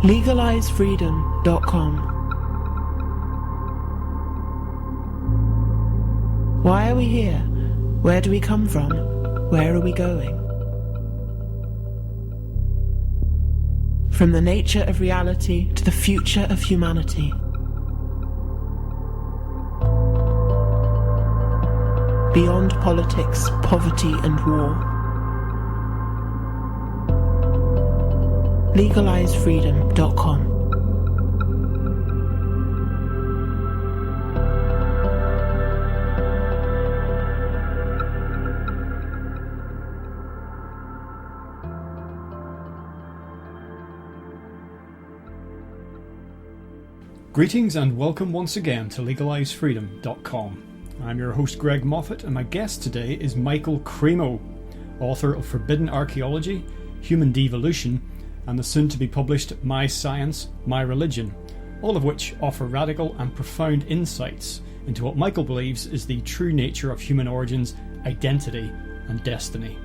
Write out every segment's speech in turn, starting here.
LegalizeFreedom.com. Why are we here? Where do we come from? Where are we going? From the nature of reality to the future of humanity. Beyond politics, poverty and war. LegalizeFreedom.com. Greetings and welcome once again to LegalizeFreedom.com. I'm your host Greg Moffat, and my guest today is Michael Cremo, author of Forbidden Archaeology, Human Devolution, and the soon-to-be published My Science, My Religion, all of which offer radical and profound insights into what Michael believes is the true nature of human origins, identity, and destiny.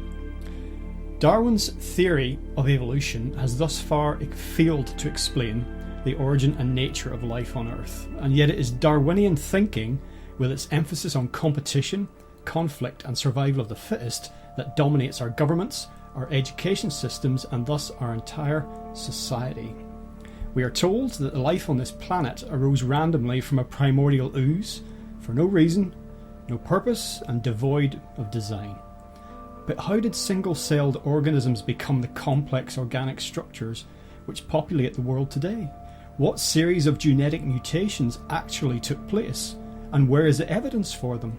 Darwin's theory of evolution has thus far failed to explain the origin and nature of life on Earth, and yet it is Darwinian thinking, with its emphasis on competition, conflict, and survival of the fittest, that dominates our governments, our education systems, and thus our entire society. We are told that life on this planet arose randomly from a primordial ooze, for no reason, no purpose, and devoid of design. But how did single-celled organisms become the complex organic structures which populate the world today? What series of genetic mutations actually took place, and where is the evidence for them?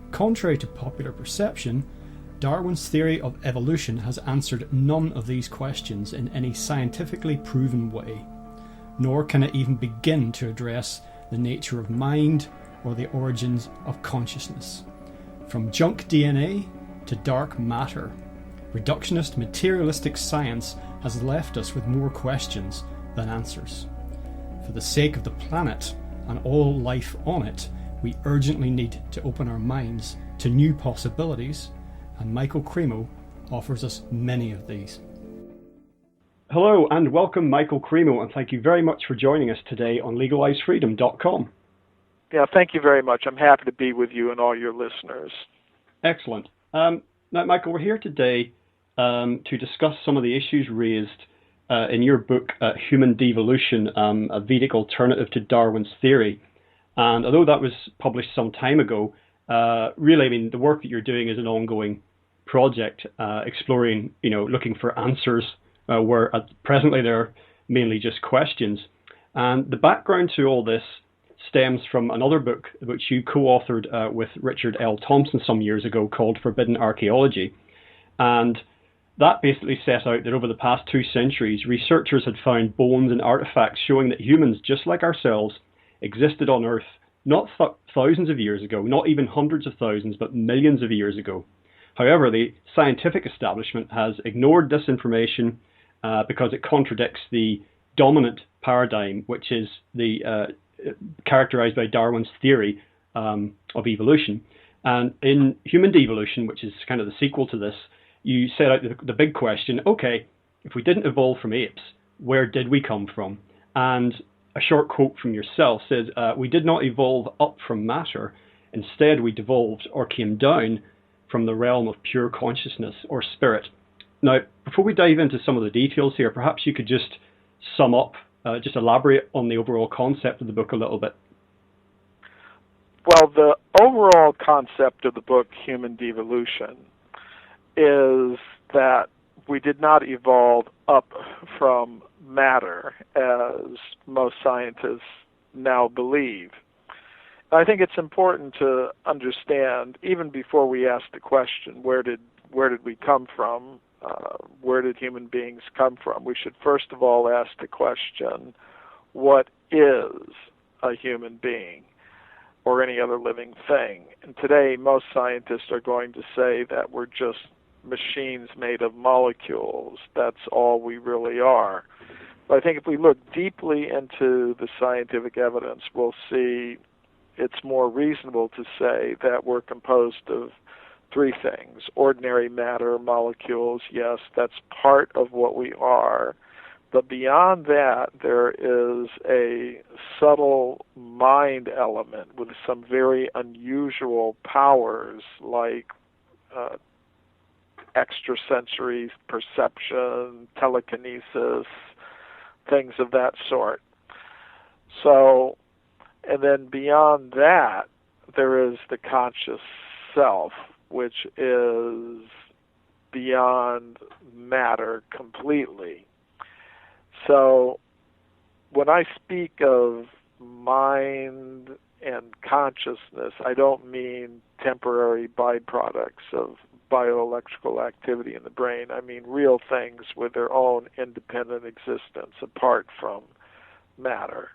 Contrary to popular perception, Darwin's theory of evolution has answered none of these questions in any scientifically proven way, nor can it even begin to address the nature of mind or the origins of consciousness. From junk DNA to dark matter, reductionist materialistic science has left us with more questions than answers. For the sake of the planet and all life on it, we urgently need to open our minds to new possibilities, and Michael Cremo offers us many of these. Hello and welcome, Michael Cremo, and thank you very much for joining us today on LegalizeFreedom.com. Yeah, thank you very much. I'm happy to be with you and all your listeners. Excellent. Now, Michael, we're here today to discuss some of the issues raised in your book, Human Devolution, a Vedic alternative to Darwin's theory. And although that was published some time ago, really, I mean, the work that you're doing is an ongoing project, exploring, looking for answers where presently they're mainly just questions. And the background to all this stems from another book which you co-authored with Richard L. Thompson some years ago called Forbidden Archaeology. And that basically set out that over the past 2 centuries, researchers had found bones and artifacts showing that humans, just like ourselves, existed on Earth not thousands of years ago, not even hundreds of thousands, but millions of years ago. However, the scientific establishment has ignored this information because it contradicts the dominant paradigm, which is the characterized by Darwin's theory of evolution. And in Human Devolution, which is kind of the sequel to this, you set out the big question, okay, if we didn't evolve from apes, where did we come from? And a short quote from yourself says, we did not evolve up from matter. Instead, we devolved or came down from the realm of pure consciousness or spirit. Now, before we dive into some of the details here, perhaps you could just sum up, just elaborate on the overall concept of the book a little bit. Well, the overall concept of the book, Human Devolution, is that we did not evolve up from matter, as most scientists now believe. I think it's important to understand, even before we ask the question, where did we come from? Where did human beings come from? We should first of all ask the question, what is a human being or any other living thing? And today, most scientists are going to say that we're just machines made of molecules. That's all we really are. But I think if we look deeply into the scientific evidence, we'll see it's more reasonable to say that we're composed of 3 things. Ordinary matter, molecules, yes, that's part of what we are. But beyond that, there is a subtle mind element with some very unusual powers, like extrasensory perception, telekinesis, things of that sort. So, and then beyond that, there is the conscious self, which is beyond matter completely. So, when I speak of mind and consciousness, I don't mean temporary byproducts of bioelectrical activity in the brain. I mean real things with their own independent existence apart from matter.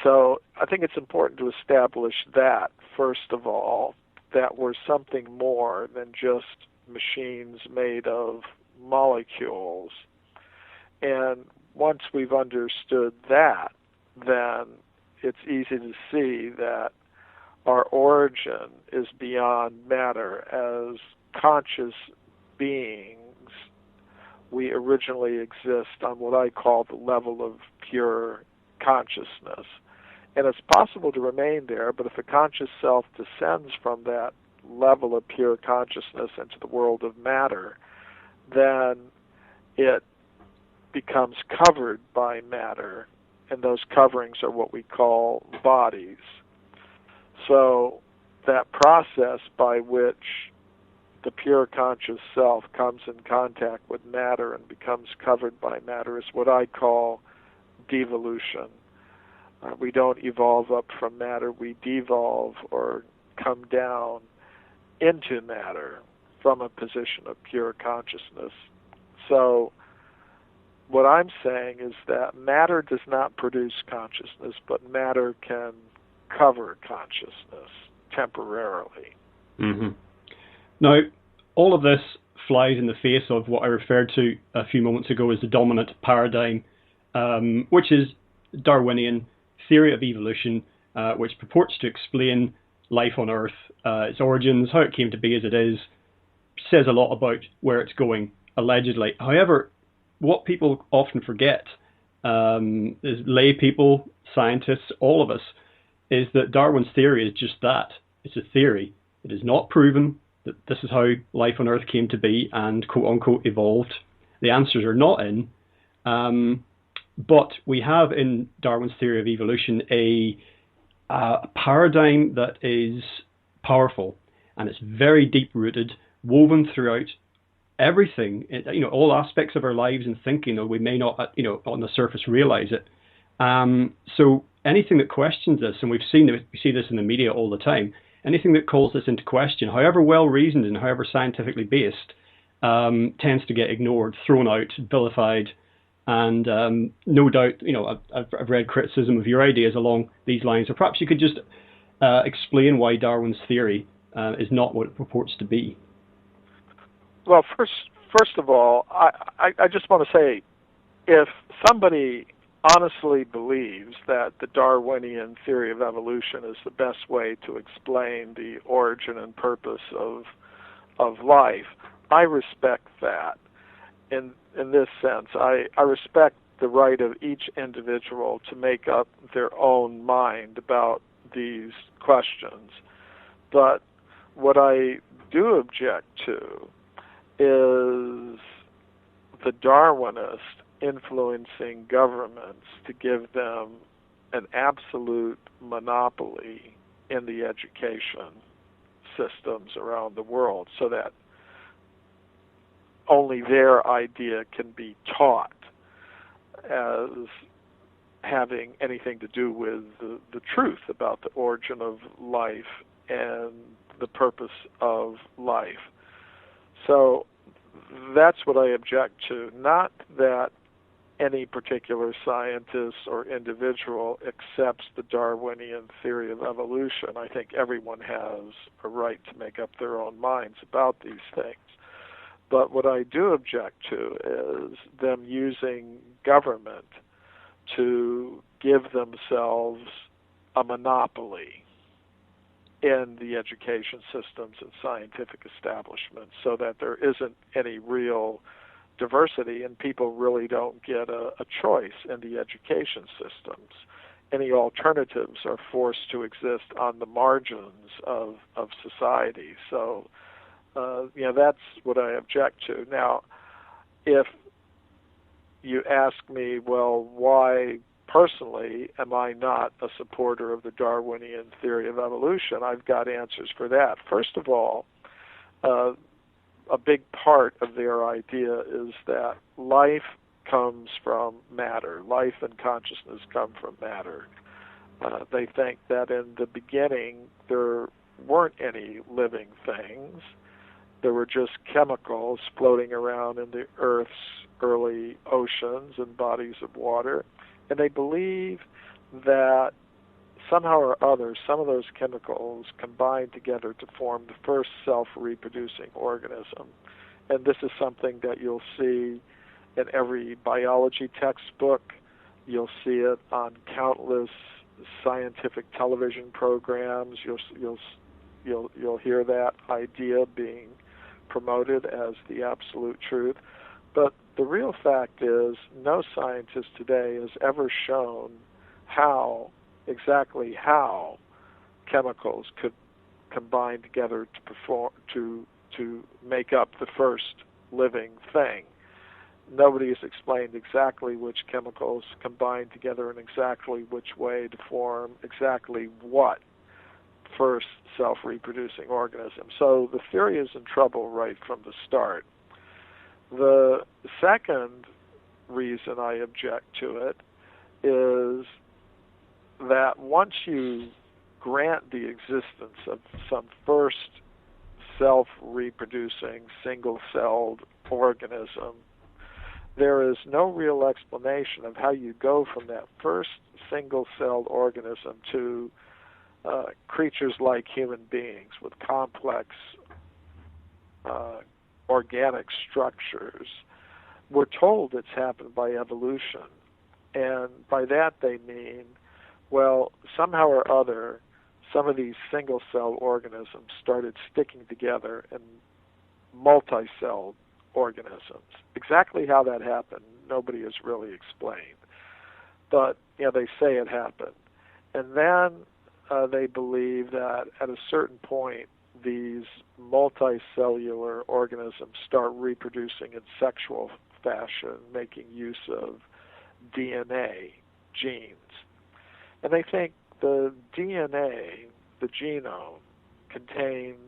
So I think it's important to establish that, first of all, that we're something more than just machines made of molecules. And once we've understood that, then it's easy to see that our origin is beyond matter. As conscious beings, we originally exist on what I call the level of pure consciousness. And it's possible to remain there, but if a conscious self descends from that level of pure consciousness into the world of matter, then it becomes covered by matter, and those coverings are what we call bodies. So that process by which the pure conscious self comes in contact with matter and becomes covered by matter is what I call devolution. We don't evolve up from matter, we devolve or come down into matter from a position of pure consciousness. So what I'm saying is that matter does not produce consciousness, but matter can cover consciousness temporarily. Mm-hmm. Now, all of this flies in the face of what I referred to a few moments ago as the dominant paradigm, which is Darwinian theory of evolution, which purports to explain life on Earth, its origins, how it came to be as it is, says a lot about where it's going, allegedly. However, what people often forget, is lay people, scientists, all of us, is that Darwin's theory is just that. It's a theory. It is not proven that this is how life on Earth came to be and quote-unquote evolved. The answers are not in. But we have in Darwin's theory of evolution a paradigm that is powerful, and it's very deep-rooted, woven throughout everything, all aspects of our lives and thinking, though we may not, on the surface realize it. So anything that questions this, and we see this in the media all the time, anything that calls this into question, however well-reasoned and however scientifically based, tends to get ignored, thrown out, vilified, and no doubt, I've read criticism of your ideas along these lines. So perhaps you could just explain why Darwin's theory is not what it purports to be. Well, first of all, I just want to say, if somebody honestly believes that the Darwinian theory of evolution is the best way to explain the origin and purpose of life, I respect that. In this sense, I respect the right of each individual to make up their own mind about these questions. But what I do object to is the Darwinist influencing governments to give them an absolute monopoly in the education systems around the world so that only their idea can be taught as having anything to do with the truth about the origin of life and the purpose of life. So that's what I object to. Not that any particular scientist or individual accepts the Darwinian theory of evolution. I think everyone has a right to make up their own minds about these things. But what I do object to is them using government to give themselves a monopoly in the education systems and scientific establishments so that there isn't any real diversity, and people really don't get a choice in the education systems. Any alternatives are forced to exist on the margins of society. So, that's what I object to. Now, if you ask me, well, why personally am I not a supporter of the Darwinian theory of evolution, I've got answers for that. First of all, a big part of their idea is that life comes from matter. Life and consciousness come from matter. They think that in the beginning there weren't any living things. There were just chemicals floating around in the Earth's early oceans and bodies of water. And they believe that somehow or other, some of those chemicals combined together to form the first self-reproducing organism. And this is something that you'll see in every biology textbook. You'll see it on countless scientific television programs. You'll hear that idea being promoted as the absolute truth. But the real fact is, no scientist today has ever shown exactly how chemicals could combine together to make up the first living thing. Nobody has explained exactly which chemicals combine together in exactly which way to form exactly what first self-reproducing organism. So the theory is in trouble right from the start. The second reason I object to it is that once you grant the existence of some first self-reproducing, single-celled organism, there is no real explanation of how you go from that first single-celled organism to creatures like human beings with complex organic structures. We're told it's happened by evolution, and by that they mean, well, somehow or other, some of these single-celled organisms started sticking together in multi-celled organisms. Exactly how that happened, nobody has really explained. But, they say it happened. And then they believe that at a certain point, these multicellular organisms start reproducing in sexual fashion, making use of DNA, genes. And they think the DNA, the genome, contains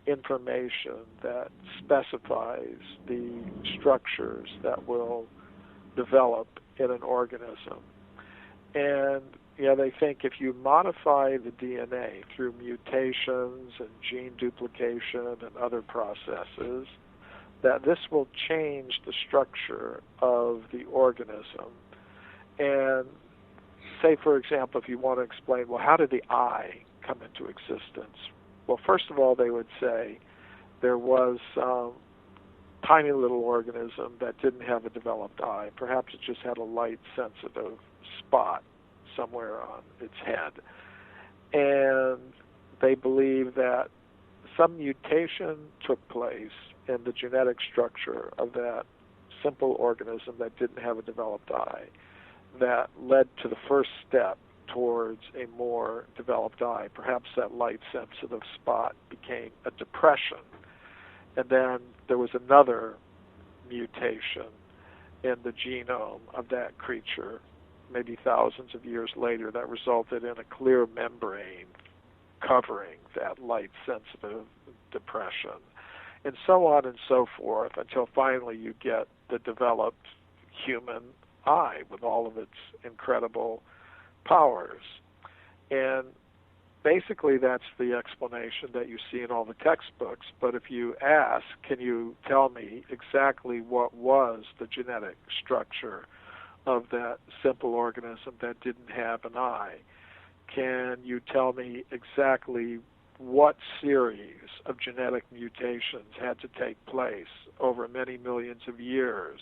information that specifies the structures that will develop in an organism. And they think if you modify the DNA through mutations and gene duplication and other processes, that this will change the structure of the organism. And say, for example, if you want to explain, well, how did the eye come into existence? Well, first of all, they would say there was some tiny little organism that didn't have a developed eye. Perhaps it just had a light-sensitive spot somewhere on its head. And they believe that some mutation took place in the genetic structure of that simple organism that didn't have a developed eye that led to the first step towards a more developed eye. Perhaps that light-sensitive spot became a depression. And then there was another mutation in the genome of that creature, maybe thousands of years later, that resulted in a clear membrane covering that light-sensitive depression, and so on and so forth, until finally you get the developed human eye with all of its incredible powers. And basically that's the explanation that you see in all the textbooks. But if you ask, can you tell me exactly what was the genetic structure of that simple organism that didn't have an eye? Can you tell me exactly what series of genetic mutations had to take place over many millions of years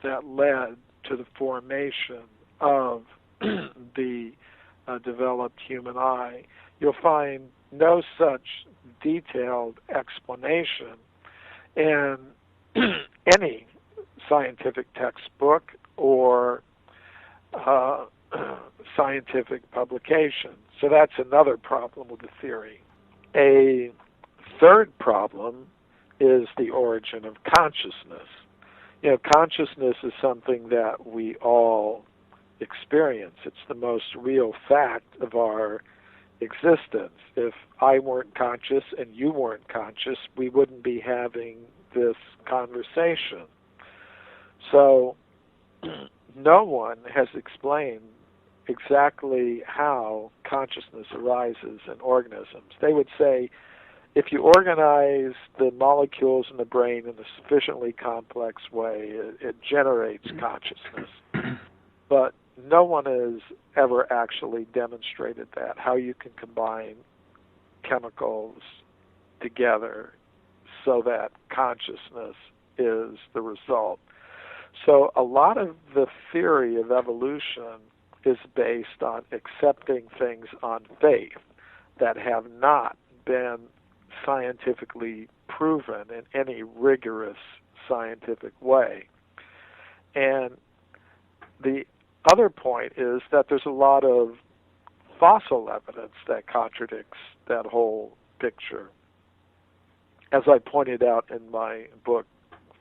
that led to the formation of the developed human eye? You'll find no such detailed explanation. And any scientific textbook or scientific publication. So that's another problem with the theory. A third problem is the origin of consciousness. Consciousness is something that we all experience. It's the most real fact of our existence. If I weren't conscious and you weren't conscious, we wouldn't be having this conversation. So no one has explained exactly how consciousness arises in organisms. They would say, if you organize the molecules in the brain in a sufficiently complex way, it generates consciousness. But no one has ever actually demonstrated that, how you can combine chemicals together so that consciousness is the result. So a lot of the theory of evolution is based on accepting things on faith that have not been scientifically proven in any rigorous scientific way. And the other point is that there's a lot of fossil evidence that contradicts that whole picture. As I pointed out in my book,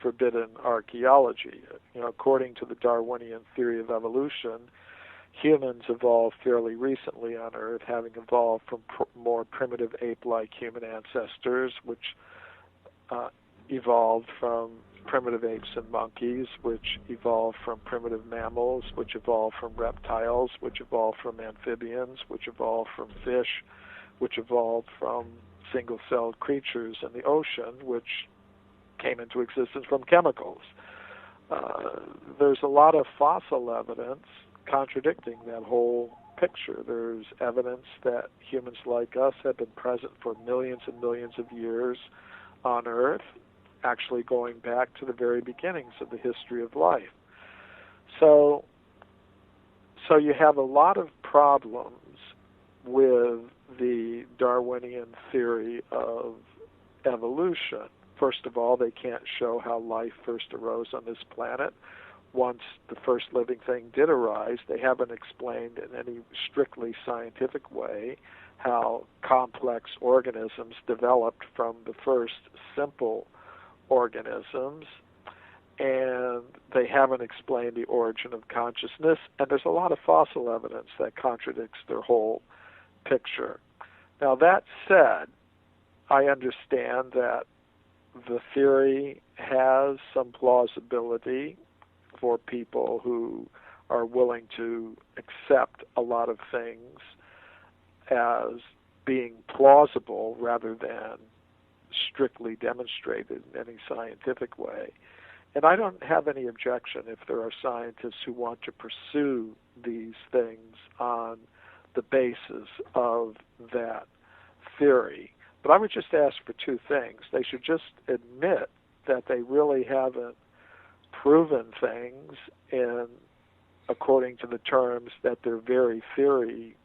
Forbidden Archaeology, according to the Darwinian theory of evolution, humans evolved fairly recently on Earth, having evolved from more primitive ape-like human ancestors, which evolved from primitive apes and monkeys, which evolved from primitive mammals, which evolved from reptiles, which evolved from amphibians, which evolved from fish, which evolved from single-celled creatures in the ocean, which came into existence from chemicals. There's a lot of fossil evidence contradicting that whole picture. There's evidence that humans like us have been present for millions and millions of years on Earth, actually going back to the very beginnings of the history of life. So you have a lot of problems with the Darwinian theory of evolution. First of all, they can't show how life first arose on this planet. Once the first living thing did arise, they haven't explained in any strictly scientific way how complex organisms developed from the first simple organisms, and they haven't explained the origin of consciousness, and there's a lot of fossil evidence that contradicts their whole picture. Now, that said, I understand that the theory has some plausibility for people who are willing to accept a lot of things as being plausible rather than strictly demonstrated in any scientific way. And I don't have any objection if there are scientists who want to pursue these things on the basis of that theory. But I would just ask for two things. They should just admit that they really haven't proven things according to the terms that their very theory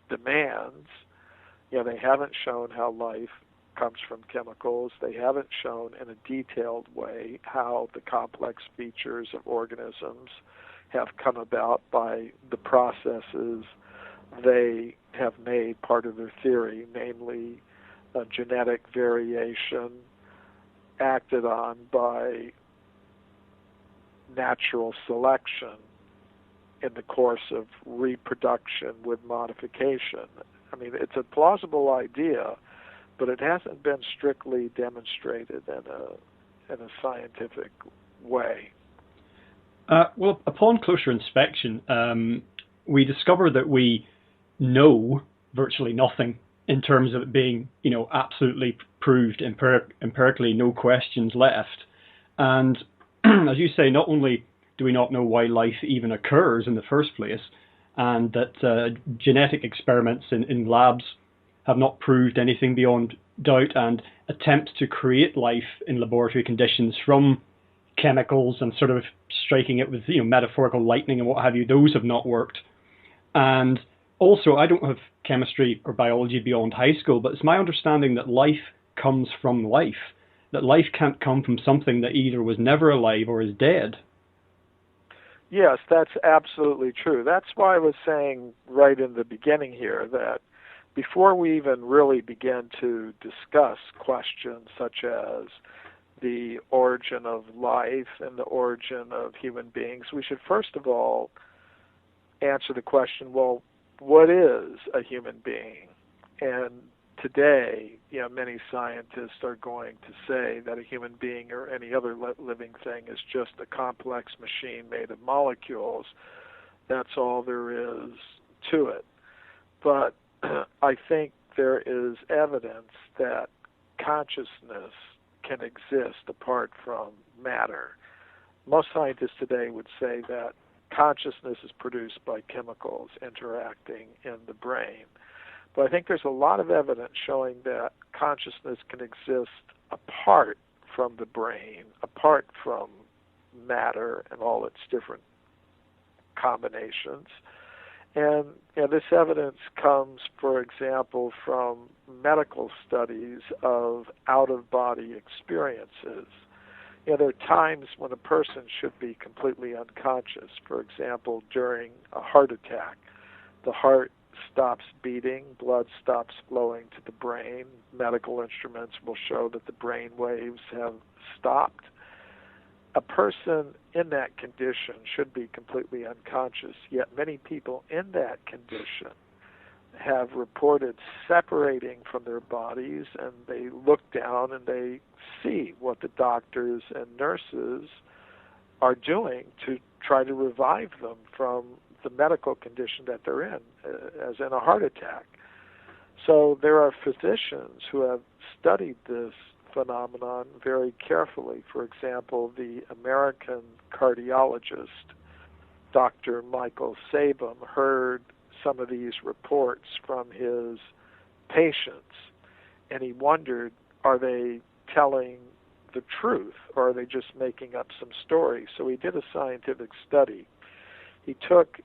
demands. They haven't shown how life comes from chemicals. They haven't shown in a detailed way how the complex features of organisms have come about by the processes they have made part of their theory, namely genetic variation acted on by natural selection in the course of reproduction with modification. I mean, it's a plausible idea, but it hasn't been strictly demonstrated in a scientific way. Well, upon closer inspection, we discover that we know virtually nothing in terms of it being, absolutely proved empirically, no questions left. And as you say, not only do we not know why life even occurs in the first place, and that genetic experiments in labs have not proved anything beyond doubt, and attempts to create life in laboratory conditions from chemicals and sort of striking it with metaphorical lightning and what have you, those have not worked. And also, I don't have chemistry or biology beyond high school, but it's my understanding that life comes from life. that life can't come from something that either was never alive or is dead. Yes, that's absolutely true. That's why I was saying right in the beginning here that before we even really begin to discuss questions such as the origin of life and the origin of human beings, we should first of all answer the question, well, what is a human being? And today, many scientists are going to say that a human being or any other living thing is just a complex machine made of molecules. That's all there is to it. But I think there is evidence that consciousness can exist apart from matter. Most scientists today would say that consciousness is produced by chemicals interacting in the brain. But I think there's a lot of evidence showing that consciousness can exist apart from the brain, apart from matter and all its different combinations. And this evidence comes, for example, from medical studies of out-of-body experiences. There are times when a person should be completely unconscious. For example, during a heart attack, the heart stops beating, blood stops flowing to the brain. Medical instruments will show that the brain waves have stopped. A person in that condition should be completely unconscious, yet many people in that condition have reported separating from their bodies, and they look down and they see what the doctors and nurses are doing to try to revive them from the medical condition that they're in, as in a heart attack. So there are physicians who have studied this phenomenon very carefully. For example, the American cardiologist, Dr. Michael Sabin, heard some of these reports from his patients, and he wondered, are they telling the truth, or are they just making up some story? So he did a scientific study. He took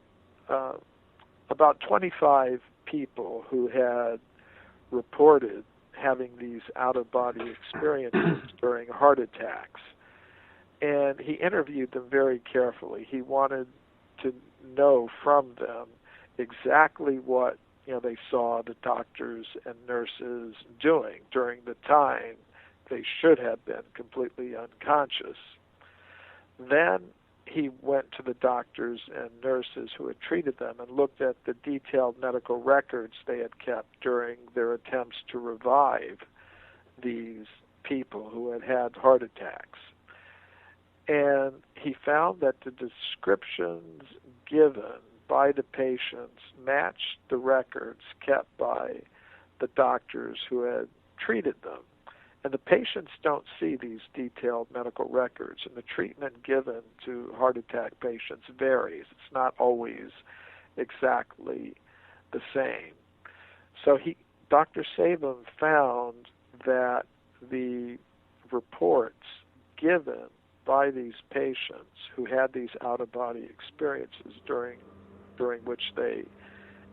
about 25 people who had reported having these out-of-body experiences during heart attacks, and he interviewed them very carefully. He wanted to know from them exactly what they saw the doctors and nurses doing during the time they should have been completely unconscious. Then he went to the doctors and nurses who had treated them and looked at the detailed medical records they had kept during their attempts to revive these people who had had heart attacks. And he found that the descriptions given by the patients matched the records kept by the doctors who had treated them. And the patients don't see these detailed medical records, and the treatment given to heart attack patients varies. It's not always exactly the same. So Dr. Sabin found that the reports given by these patients who had these out-of-body experiences during which they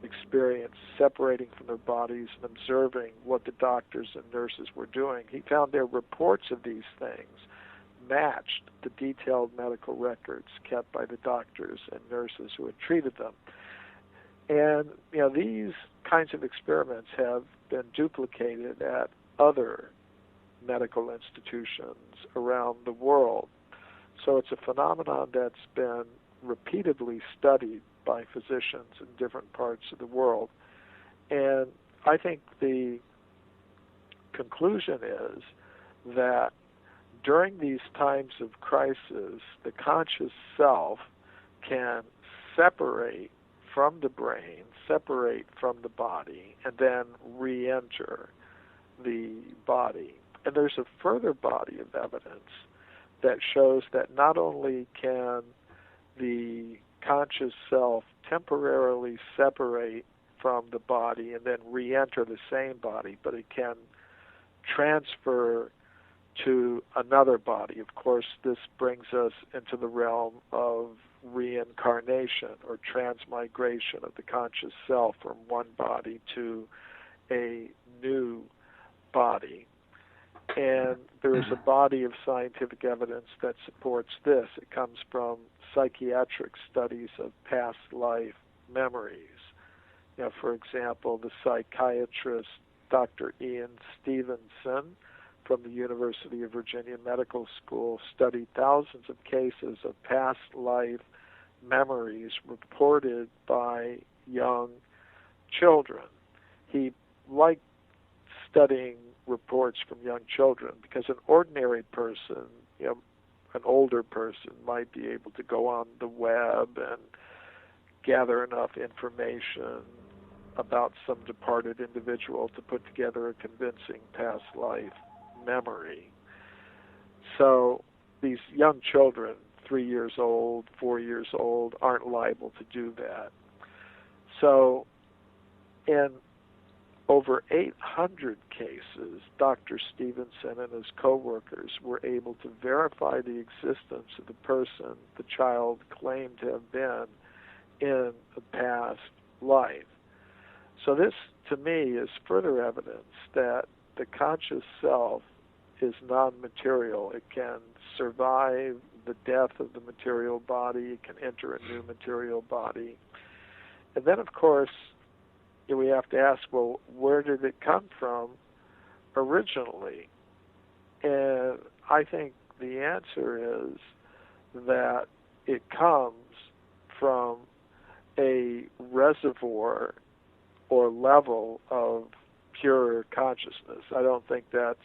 experienced separating from their bodies and observing what the doctors and nurses were doing, he found their reports of these things matched the detailed medical records kept by the doctors and nurses who had treated them. And these kinds of experiments have been duplicated at other medical institutions around the world. So it's a phenomenon that's been repeatedly studied by physicians in different parts of the world. And I think the conclusion is that during these times of crisis, the conscious self can separate from the brain, separate from the body, and then re-enter the body. And there's a further body of evidence that shows that not only can the conscious self temporarily separate from the body and then re-enter the same body, but it can transfer to another body. Of course, this brings us into the realm of reincarnation or transmigration of the conscious self from one body to a new body. And there is a body of scientific evidence that supports this. It comes from psychiatric studies of past life memories. For example, the psychiatrist Dr. Ian Stevenson from the University of Virginia Medical School studied thousands of cases of past life memories reported by young children. He liked studying reports from young children because an ordinary person, an older person, might be able to go on the web and gather enough information about some departed individual to put together a convincing past life memory. So these young children, 3 years old, 4 years old, aren't liable to do that. So in over 800 cases, Dr. Stevenson and his co-workers were able to verify the existence of the person the child claimed to have been in a past life. So this, to me, is further evidence that the conscious self is non-material. It can survive the death of the material body. It can enter a new material body. And then, of course, we have to ask, well, where did it come from originally? And I think the answer is that it comes from a reservoir or level of pure consciousness. I don't think that's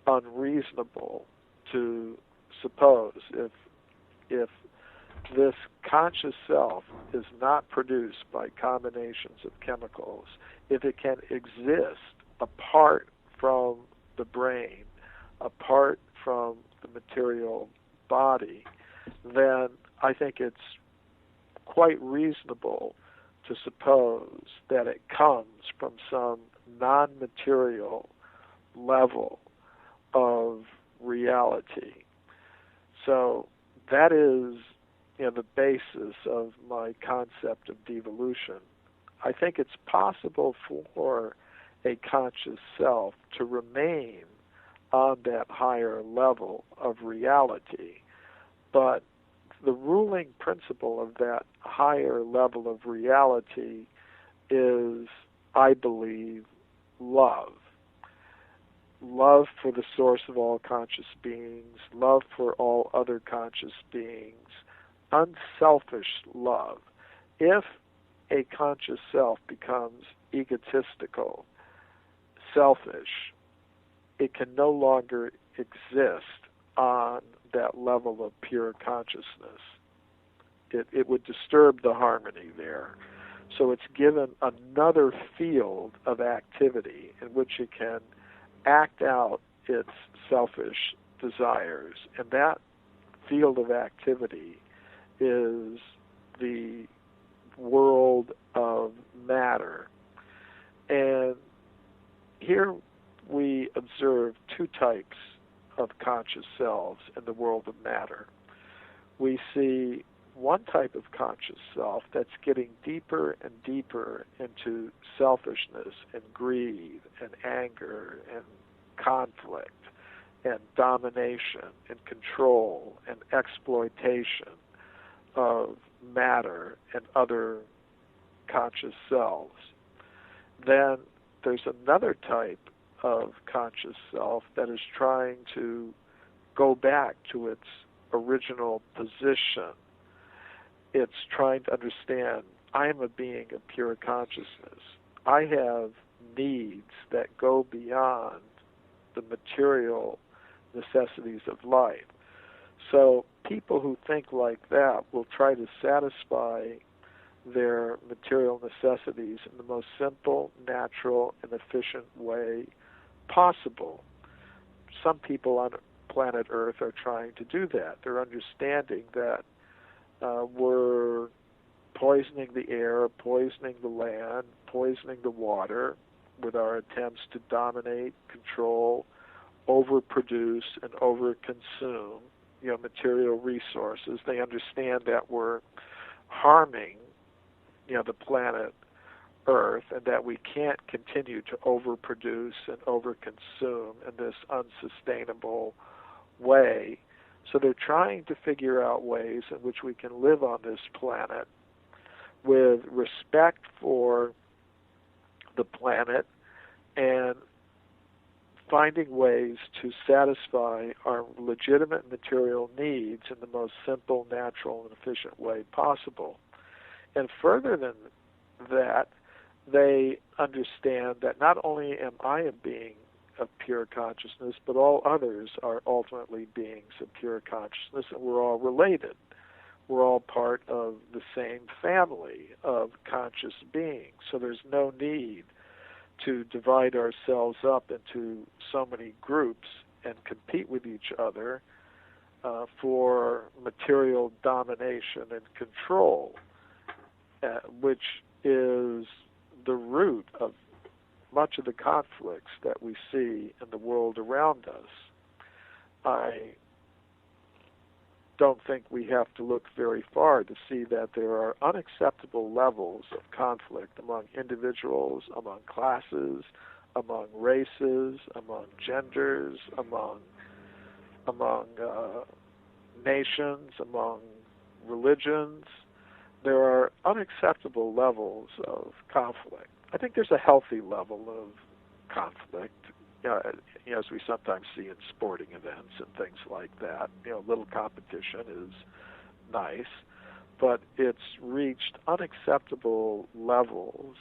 unreasonable to suppose. If this conscious self is not produced by combinations of chemicals, if it can exist apart from the brain, apart from the material body, then I think it's quite reasonable to suppose that it comes from some non-material level of reality. So that is the basis of my concept of devolution. I think it's possible for a conscious self to remain on that higher level of reality, but the ruling principle of that higher level of reality is, I believe, love. Love for the source of all conscious beings, love for all other conscious beings, unselfish love. If a conscious self becomes egotistical, selfish, it can no longer exist on that level of pure consciousness. It would disturb the harmony there. So it's given another field of activity in which it can act out its selfish desires. And that field of activity is the world of matter. And here we observe two types of conscious selves in the world of matter. We see one type of conscious self that's getting deeper and deeper into selfishness and greed and anger and conflict and domination and control and exploitation of matter and other conscious selves. Then there's another type of conscious self that is trying to go back to its original position. It's trying to understand, I am a being of pure consciousness. I have needs that go beyond the material necessities of life. So people who think like that will try to satisfy their material necessities in the most simple, natural, and efficient way possible. Some people on planet Earth are trying to do that. They're understanding that we're poisoning the air, poisoning the land, poisoning the water with our attempts to dominate, control, overproduce, and overconsume material resources. They understand that we're harming the planet Earth, and that we can't continue to overproduce and overconsume in this unsustainable way. So they're trying to figure out ways in which we can live on this planet with respect for the planet and finding ways to satisfy our legitimate material needs in the most simple, natural, and efficient way possible. And further than that, they understand that not only am I a being of pure consciousness, but all others are ultimately beings of pure consciousness, and we're all related. We're all part of the same family of conscious beings, so there's no need to divide ourselves up into so many groups and compete with each other for material domination and control, which is the root of much of the conflicts that we see in the world around us. I don't think we have to look very far to see that there are unacceptable levels of conflict among individuals, among classes, among races, among genders, among nations, among religions. There are unacceptable levels of conflict. I think there's a healthy level of conflict, as we sometimes see in sporting events and things like that. Little competition is nice, but it's reached unacceptable levels,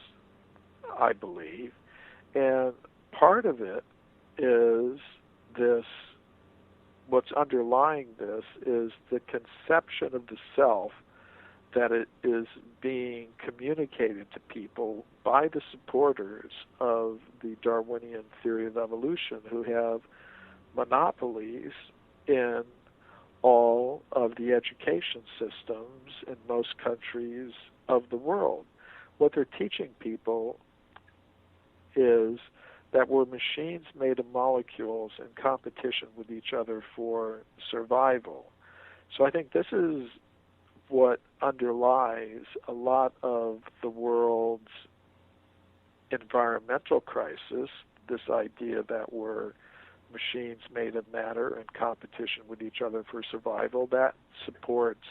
I believe, and part of it is this, what's underlying this is the conception of the self that it is being communicated to people by the supporters of the Darwinian theory of evolution, who have monopolies in all of the education systems in most countries of the world. What they're teaching people is that we're machines made of molecules in competition with each other for survival. So I think this is what underlies a lot of the world's environmental crisis, this idea that we're machines made of matter in competition with each other for survival. That supports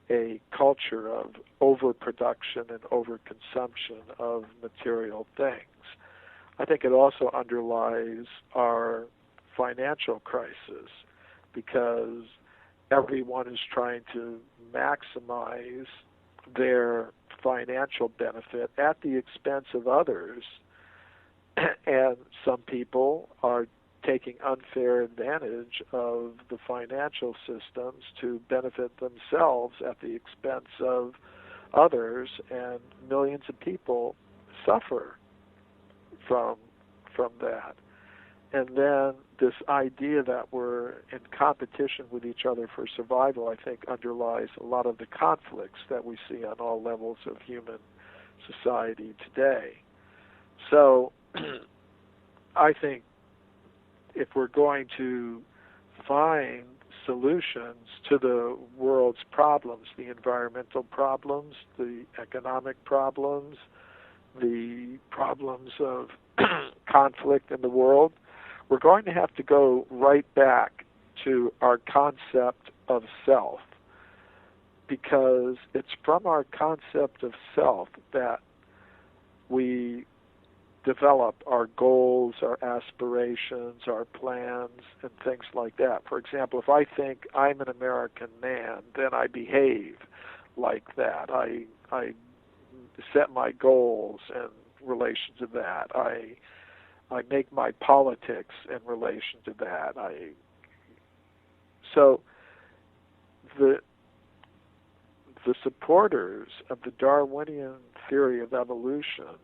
a culture of overproduction and overconsumption of material things. I think it also underlies our financial crisis, because everyone is trying to maximize their financial benefit at the expense of others, and some people are taking unfair advantage of the financial systems to benefit themselves at the expense of others, and millions of people suffer from that. And then this idea that we're in competition with each other for survival, I think, underlies a lot of the conflicts that we see on all levels of human society today. So I think if we're going to find solutions to the world's problems, the environmental problems, the economic problems, the problems of conflict in the world, we're going to have to go right back to our concept of self, because it's from our concept of self that we develop our goals, our aspirations, our plans, and things like that. For example, if I think I'm an American man, then I behave like that. I set my goals in relation to that. I make my politics in relation to that. So the supporters of the Darwinian theory of evolution,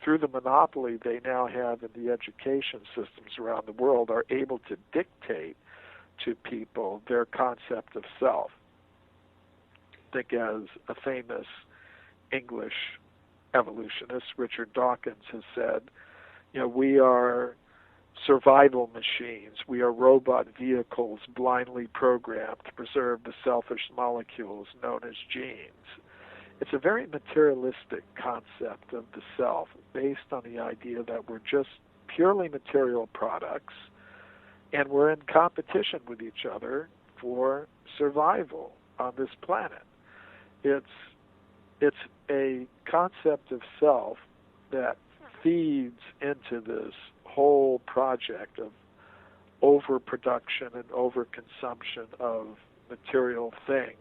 through the monopoly they now have in the education systems around the world, are able to dictate to people their concept of self. Think as a famous English evolutionist, Richard Dawkins, has said, we are survival machines. We are robot vehicles blindly programmed to preserve the selfish molecules known as genes. it's a very materialistic concept of the self, based on the idea that we're just purely material products, and we're in competition with each other for survival on this planet. It's a concept of self that feeds into this whole project of overproduction and overconsumption of material things,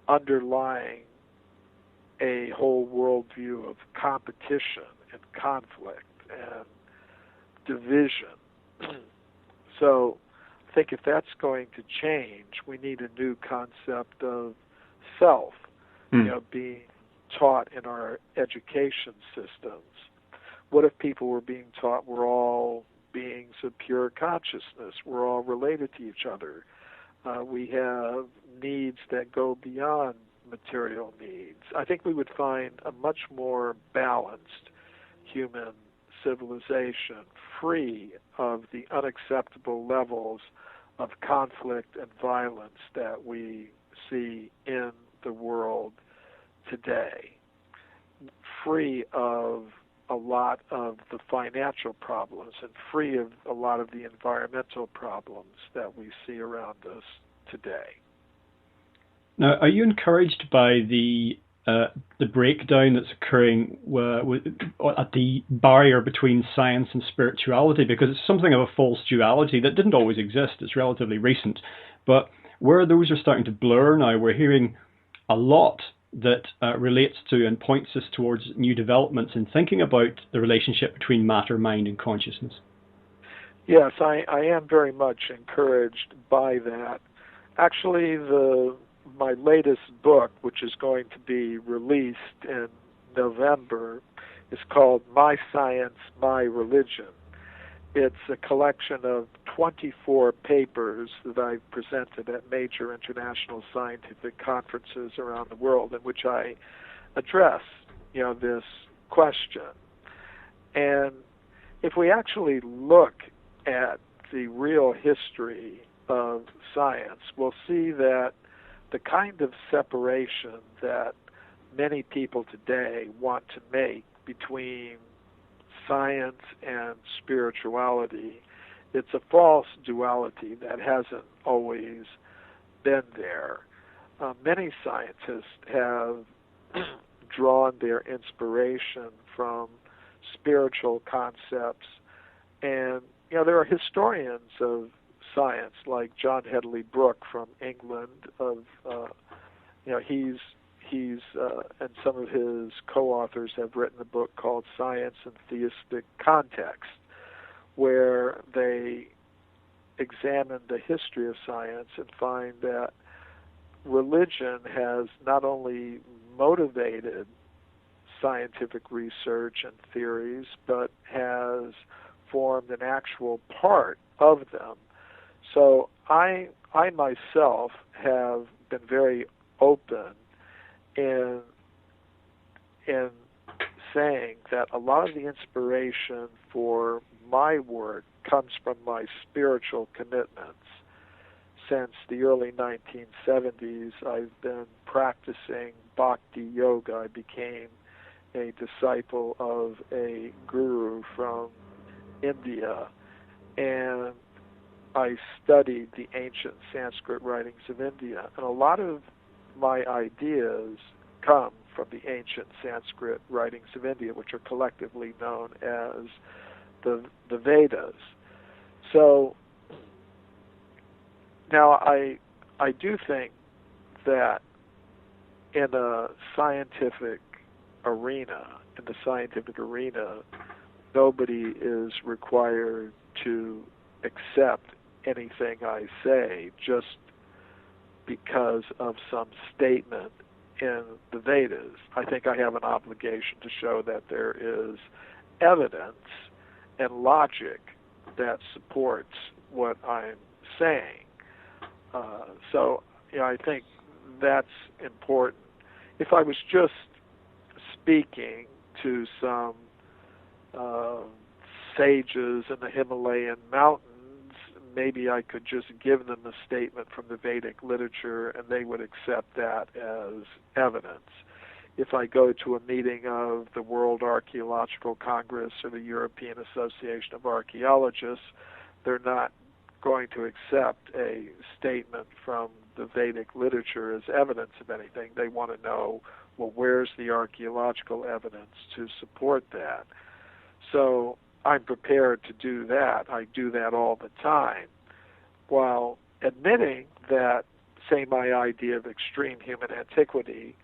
underlying a whole worldview of competition and conflict and division. So I think if that's going to change, we need a new concept of self, being taught in our education systems. What if people were being taught we're all beings of pure consciousness, we're all related to each other, we have needs that go beyond material needs? I think we would find a much more balanced human civilization, free of the unacceptable levels of conflict and violence that we see in the world today, free of a lot of the financial problems and free of a lot of the environmental problems that we see around us today. Now, are you encouraged by the breakdown that's occurring at the barrier between science and spirituality? Because it's something of a false duality that didn't always exist. It's relatively recent. But where those are starting to blur now, we're hearing a lot that relates to and points us towards new developments in thinking about the relationship between matter, mind, and consciousness. Yes, I am very much encouraged by that. Actually, my latest book, which is going to be released in November, is called My Science, My Religion. It's a collection of 24 papers that I've presented at major international scientific conferences around the world, in which I address, this question. And if we actually look at the real history of science, we'll see that the kind of separation that many people today want to make between science and spirituality, it's a false duality that hasn't always been there. Many scientists have drawn their inspiration from spiritual concepts, and there are historians of science like John Hedley Brooke from England. He's and some of his co-authors have written a book called Science and Theistic Context, where they examine the history of science and find that religion has not only motivated scientific research and theories, but has formed an actual part of them. So I myself have been very open in saying that a lot of the inspiration for my work comes from my spiritual commitments. Since the early 1970s, I've been practicing bhakti yoga. I became a disciple of a guru from India, and I studied the ancient Sanskrit writings of India. And a lot of my ideas come from the ancient Sanskrit writings of India, which are collectively known as the Vedas. So now I do think that in the scientific arena, nobody is required to accept anything I say just because of some statement in the Vedas. I think I have an obligation to show that there is evidence and logic that supports what I'm saying. So I think that's important. If I was just speaking to some sages in the Himalayan mountains, maybe I could just give them a statement from the Vedic literature and they would accept that as evidence. If I go to a meeting of the World Archaeological Congress or the European Association of Archaeologists, they're not going to accept a statement from the Vedic literature as evidence of anything. They want to know, well, where's the archaeological evidence to support that? So I'm prepared to do that. I do that all the time, while admitting that, say, my idea of extreme human antiquity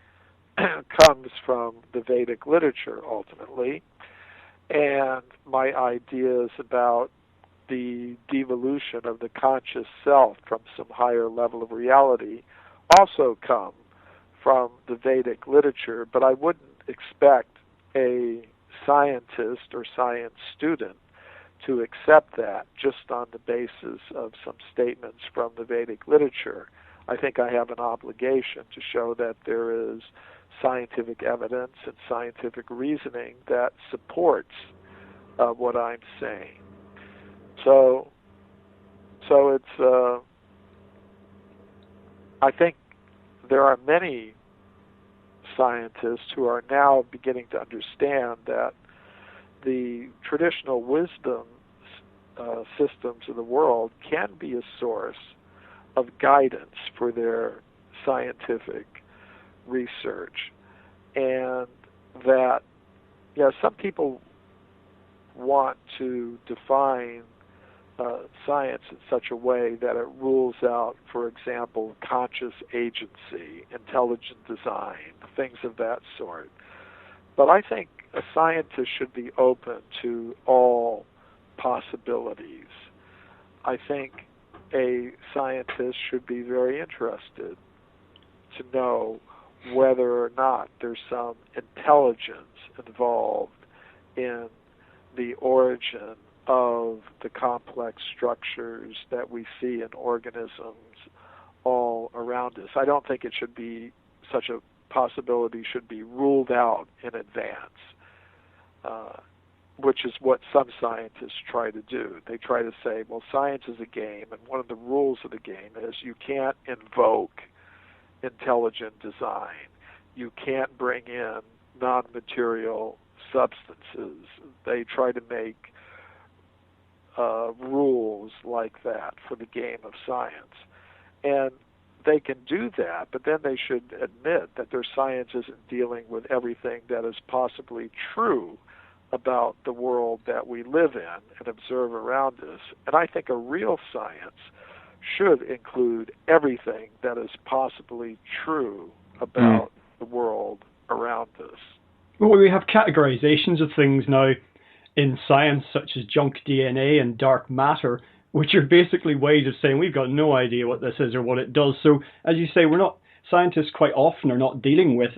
comes from the Vedic literature ultimately, and my ideas about the devolution of the conscious self from some higher level of reality also come from the Vedic literature, but I wouldn't expect a scientist or science student to accept that just on the basis of some statements from the Vedic literature. I think I have an obligation to show that there is scientific evidence and scientific reasoning that supports what I'm saying. So it's, I think there are many scientists who are now beginning to understand that the traditional wisdom systems of the world can be a source of guidance for their scientific research, and that, some people want to define science in such a way that it rules out, for example, conscious agency, intelligent design, things of that sort. But I think a scientist should be open to all possibilities. I think a scientist should be very interested to know whether or not there's some intelligence involved in the origin of the complex structures that we see in organisms all around us. I don't think it should be, such a possibility should be ruled out in advance, which is what some scientists try to do. They try to say, well, science is a game, and one of the rules of the game is you can't invoke intelligent design. You can't bring in non-material substances. They try to make rules like that for the game of science. And they can do that, but then they should admit that their science isn't dealing with everything that is possibly true about the world that we live in and observe around us. And I think a real science should include everything that is possibly true about the world around us. Well, we have categorizations of things now in science, such as junk DNA and dark matter, which are basically ways of saying we've got no idea what this is or what it does. So, as you say, scientists quite often are not dealing with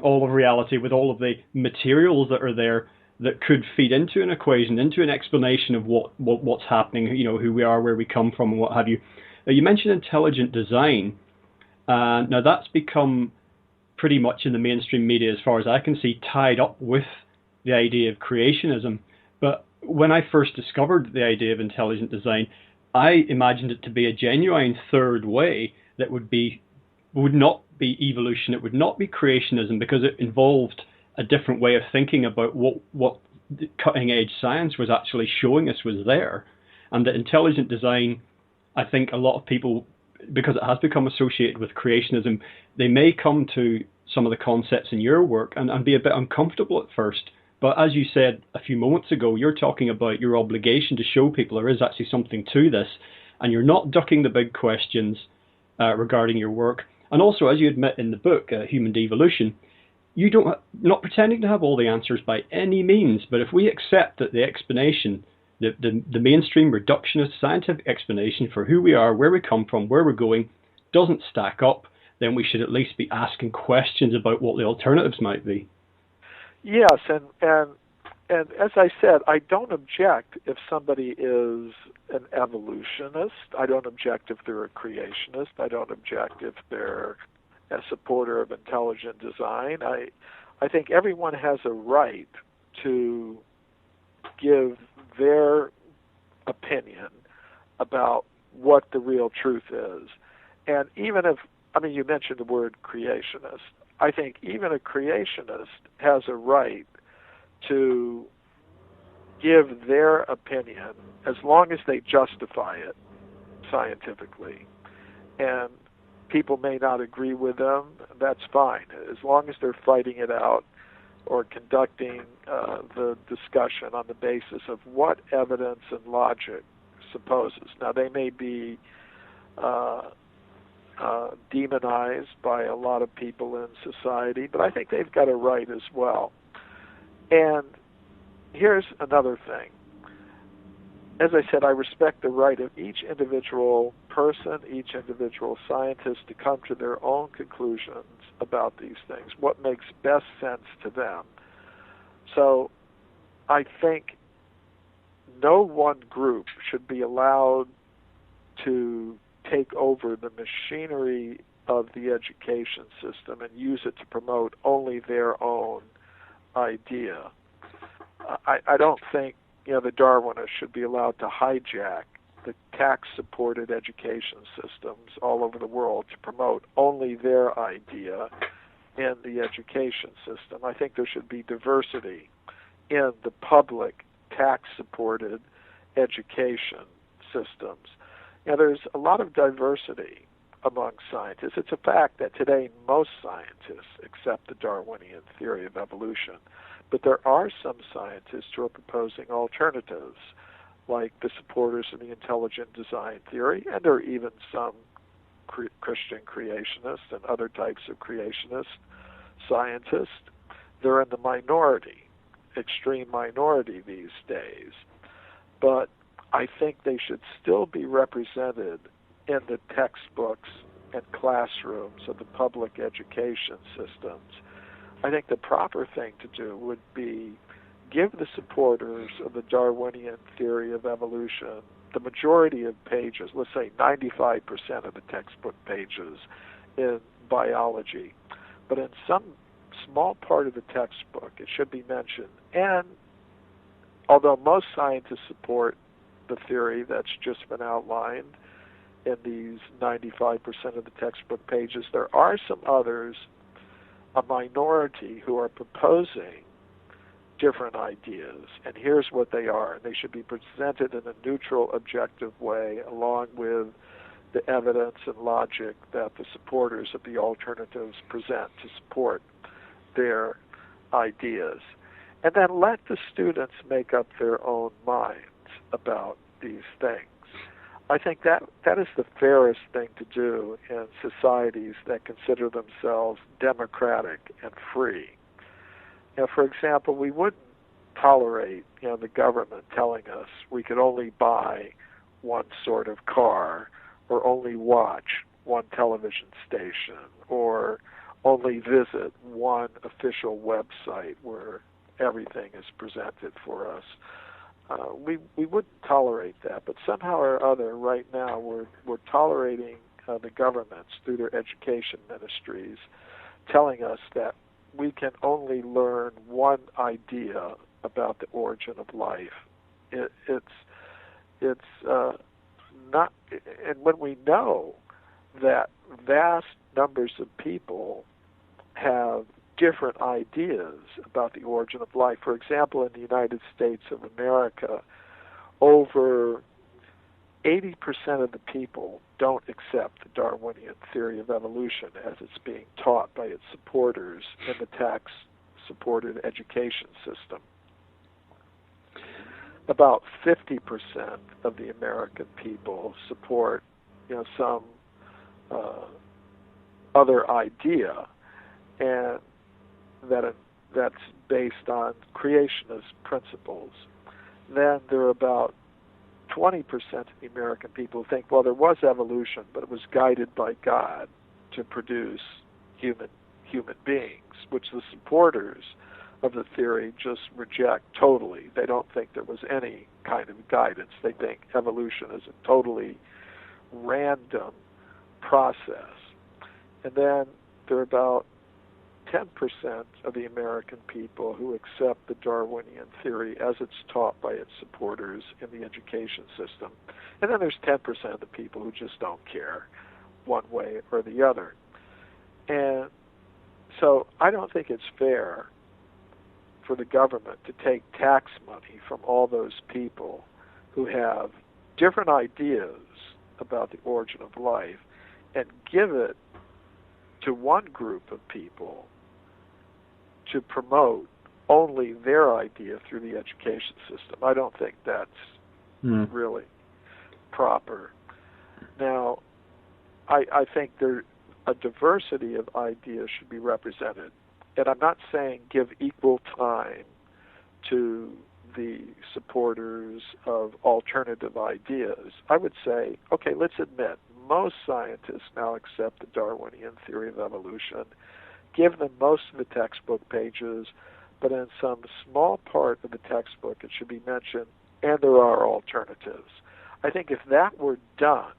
all of reality, with all of the materials that are there that could feed into an equation, into an explanation of what's happening, who we are, where we come from, and what have you. Now, you mentioned intelligent design. Now, that's become pretty much in the mainstream media, as far as I can see, tied up with the idea of creationism. But when I first discovered the idea of intelligent design, I imagined it to be a genuine third way that would not be evolution, it would not be creationism, because it involved a different way of thinking about what the cutting edge science was actually showing us was there. And that intelligent design, I think a lot of people, because it has become associated with creationism, they may come to some of the concepts in your work and be a bit uncomfortable at first. But as you said a few moments ago, you're talking about your obligation to show people there is actually something to this, and you're not ducking the big questions regarding your work. And also, as you admit in the book, Human Devolution, not pretending to have all the answers by any means, but if we accept that the explanation, the mainstream reductionist scientific explanation for who we are, where we come from, where we're going, doesn't stack up, then we should at least be asking questions about what the alternatives might be. Yes, and as I said, I don't object if somebody is an evolutionist. I don't object if they're a creationist. I don't object if they're a supporter of intelligent design. I think everyone has a right to give their opinion about what the real truth is. And even if, you mentioned the word creationist. I think even a creationist has a right to give their opinion as long as they justify it scientifically. And people may not agree with them, that's fine, as long as they're fighting it out or conducting the discussion on the basis of what evidence and logic supposes. Now, they may be demonized by a lot of people in society, but I think they've got a right as well. And here's another thing. As I said, I respect the right of each individual person, each individual scientist to come to their own conclusions about these things, what makes best sense to them. So I think no one group should be allowed to take over the machinery of the education system and use it to promote only their own idea. I don't think the Darwinists should be allowed to hijack the tax-supported education systems all over the world to promote only their idea in the education system. I think there should be diversity in the public tax-supported education systems. There's a lot of diversity among scientists. It's a fact that today most scientists accept the Darwinian theory of evolution, but there are some scientists who are proposing alternatives, like the supporters of the intelligent design theory, and there are even some Christian creationists and other types of creationist scientists. They're in the minority, extreme minority these days. But I think they should still be represented in the textbooks and classrooms of the public education systems. I think the proper thing to do would be give the supporters of the Darwinian theory of evolution the majority of pages, let's say 95% of the textbook pages in biology. But in some small part of the textbook, it should be mentioned. And although most scientists support the theory that's just been outlined in these 95% of the textbook pages, there are some others, a minority, who are proposing different ideas, and here's what they are. They should be presented in a neutral, objective way, along with the evidence and logic that the supporters of the alternatives present to support their ideas. And then let the students make up their own minds about these things. I think that is the fairest thing to do in societies that consider themselves democratic and free. For example, we wouldn't tolerate the government telling us we could only buy one sort of car, or only watch one television station, or only visit one official website where everything is presented for us. We wouldn't tolerate that, but somehow or other, right now, we're tolerating the governments through their education ministries, telling us that we can only learn one idea about the origin of life. It's not, and when we know that vast numbers of people have different ideas about the origin of life. For example, in the United States of America, over 80% of the people don't accept the Darwinian theory of evolution as it's being taught by its supporters in the tax-supported education system. About 50% of the American people support, some other idea, and that's based on creationist principles. Then there are about 20% of the American people who think, well, there was evolution, but it was guided by God to produce human beings, which the supporters of the theory just reject totally. They don't think there was any kind of guidance. They think evolution is a totally random process. And then there are about 10% of the American people who accept the Darwinian theory as it's taught by its supporters in the education system. And then there's 10% of the people who just don't care one way or the other. And so I don't think it's fair for the government to take tax money from all those people who have different ideas about the origin of life and give it to one group of people to promote only their idea through the education system. I don't think that's really proper. Now, I think a diversity of ideas should be represented. And I'm not saying give equal time to the supporters of alternative ideas. I would say, okay, let's admit, most scientists now accept the Darwinian theory of evolution, give them most of the textbook pages, but in some small part of the textbook it should be mentioned, and there are alternatives. I think if that were done,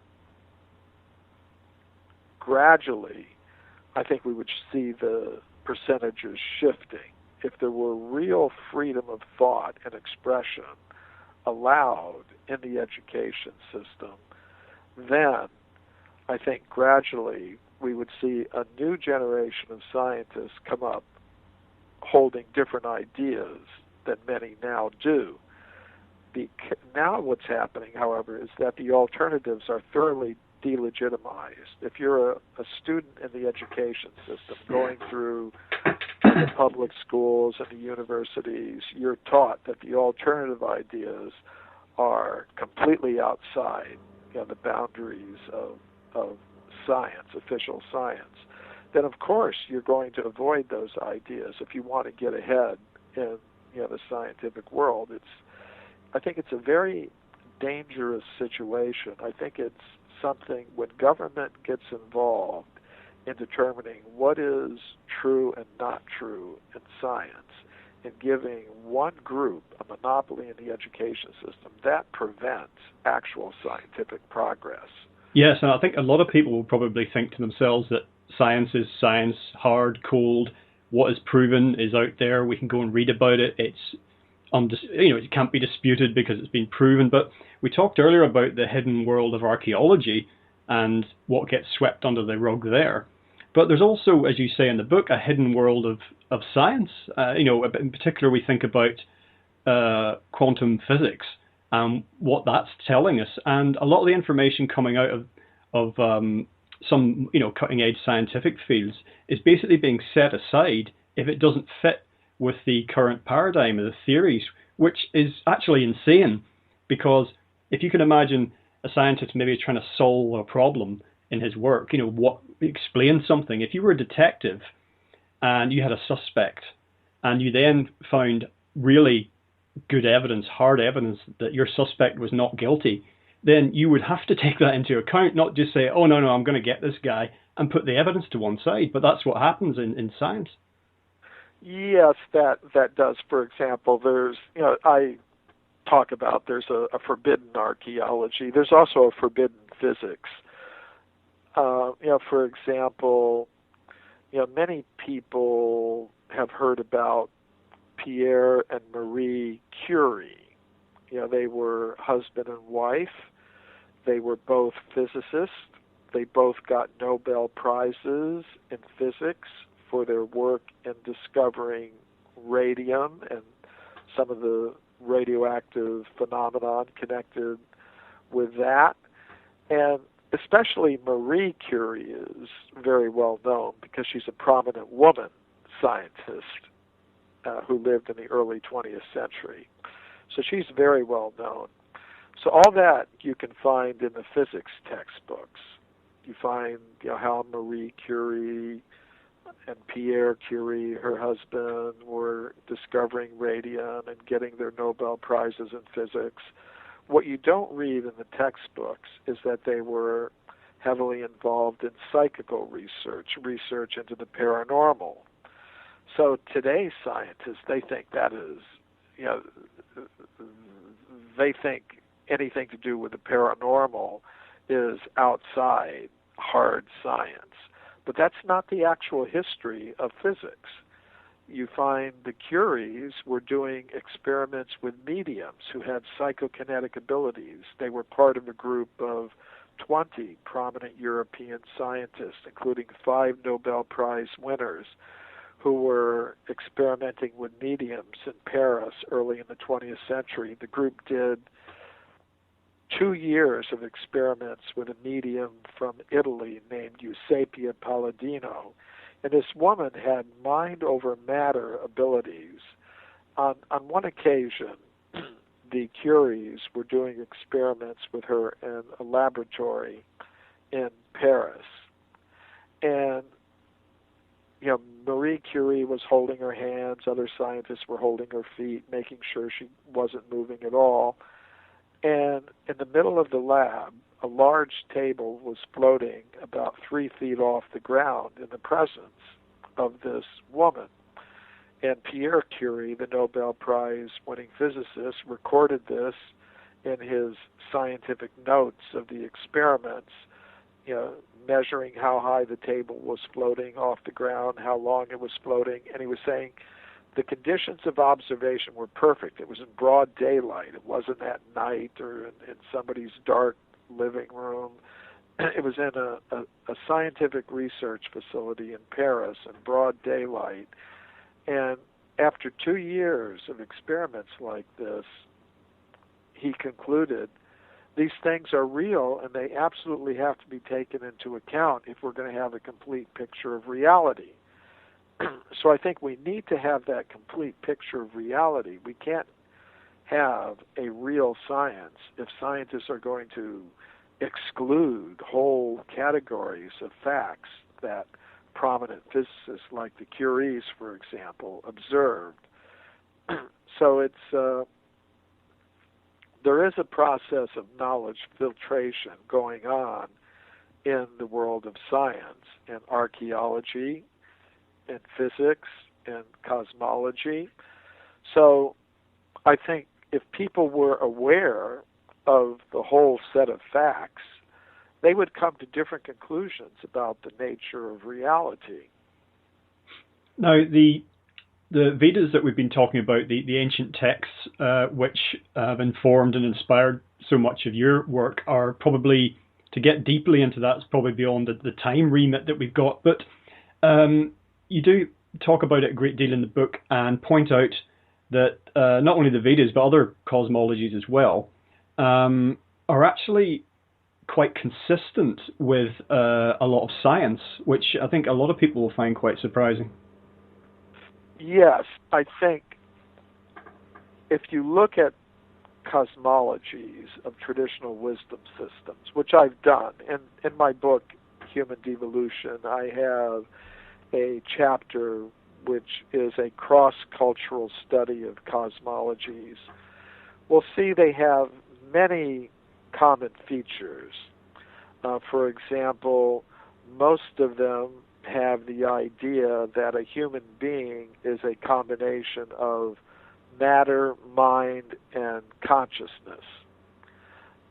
gradually, I think we would see the percentages shifting. If there were real freedom of thought and expression allowed in the education system, then I think gradually we would see a new generation of scientists come up holding different ideas than many now do. Now what's happening, however, is that the alternatives are thoroughly delegitimized. If you're a student in the education system going through the public schools and the universities, you're taught that the alternative ideas are completely outside the boundaries of science, official science. Then of course you're going to avoid those ideas if you want to get ahead in the scientific world. I think it's a very dangerous situation. I think it's something when government gets involved in determining what is true and not true in science and giving one group a monopoly in the education system, that prevents actual scientific progress. Yes, and I think a lot of people will probably think to themselves that science is science, hard, cold. What is proven is out there. We can go and read about it. It can't be disputed because it's been proven. But we talked earlier about the hidden world of archaeology and what gets swept under the rug there. But there's also, as you say in the book, a hidden world of science. In particular, we think about quantum physics and what that's telling us. And a lot of the information coming out of some cutting-edge scientific fields is basically being set aside if it doesn't fit with the current paradigm of the theories, which is actually insane. Because if you can imagine a scientist maybe trying to solve a problem in his work, explain something. If you were a detective and you had a suspect and you then found really good evidence, hard evidence that your suspect was not guilty, then you would have to take that into account, not just say, oh, no, I'm going to get this guy and put the evidence to one side. But that's what happens in science. Yes, that does. For example, there's, I talk about there's a forbidden archaeology. There's also a forbidden physics. For example, many people have heard about Pierre and Marie Curie. They were husband and wife. They were both physicists. They both got Nobel Prizes in physics for their work in discovering radium and some of the radioactive phenomenon connected with that. And especially Marie Curie is very well known because she's a prominent woman scientist who lived in the early 20th century. So she's very well known. So all that you can find in the physics textbooks. You find how Marie Curie and Pierre Curie, her husband, were discovering radium and getting their Nobel Prizes in physics. What you don't read in the textbooks is that they were heavily involved in psychical research into the paranormal. So today's scientists, they think that is, they think anything to do with the paranormal is outside hard science. But that's not the actual history of physics. You find the Curies were doing experiments with mediums who had psychokinetic abilities. They were part of a group of 20 prominent European scientists, including 5 Nobel Prize winners, who were experimenting with mediums in Paris early in the 20th century. The group did 2 years of experiments with a medium from Italy named Eusapia Palladino. And this woman had mind over matter abilities. On one occasion, the Curies were doing experiments with her in a laboratory in Paris. And, Marie Curie was holding her hands, other scientists were holding her feet, making sure she wasn't moving at all. And in the middle of the lab, a large table was floating about 3 feet off the ground in the presence of this woman. And Pierre Curie, the Nobel Prize winning physicist, recorded this in his scientific notes of the experiments, measuring how high the table was floating off the ground, how long it was floating. And he was saying the conditions of observation were perfect. It was in broad daylight. It wasn't at night or in somebody's dark living room. It was in a scientific research facility in Paris in broad daylight. And after 2 years of experiments like this, he concluded these things are real and they absolutely have to be taken into account if we're going to have a complete picture of reality. So I think we need to have that complete picture of reality. We can't have a real science if scientists are going to exclude whole categories of facts that prominent physicists like the Curies, for example, observed. So it's there is a process of knowledge filtration going on in the world of science, in archaeology, in physics, in cosmology. So I think if people were aware of the whole set of facts, they would come to different conclusions about the nature of reality. Now, the Vedas that we've been talking about, the ancient texts which have informed and inspired so much of your work, are probably, to get deeply into that, it's probably beyond the time remit that we've got. But you do talk about it a great deal in the book and point out that not only the Vedas, but other cosmologies as well, are actually quite consistent with a lot of science, which I think a lot of people will find quite surprising. Yes, I think if you look at cosmologies of traditional wisdom systems, which I've done, in my book, Human Devolution, I have a chapter which is a cross-cultural study of cosmologies. We'll see they have many common features. For example, most of them have the idea that a human being is a combination of matter, mind, and consciousness.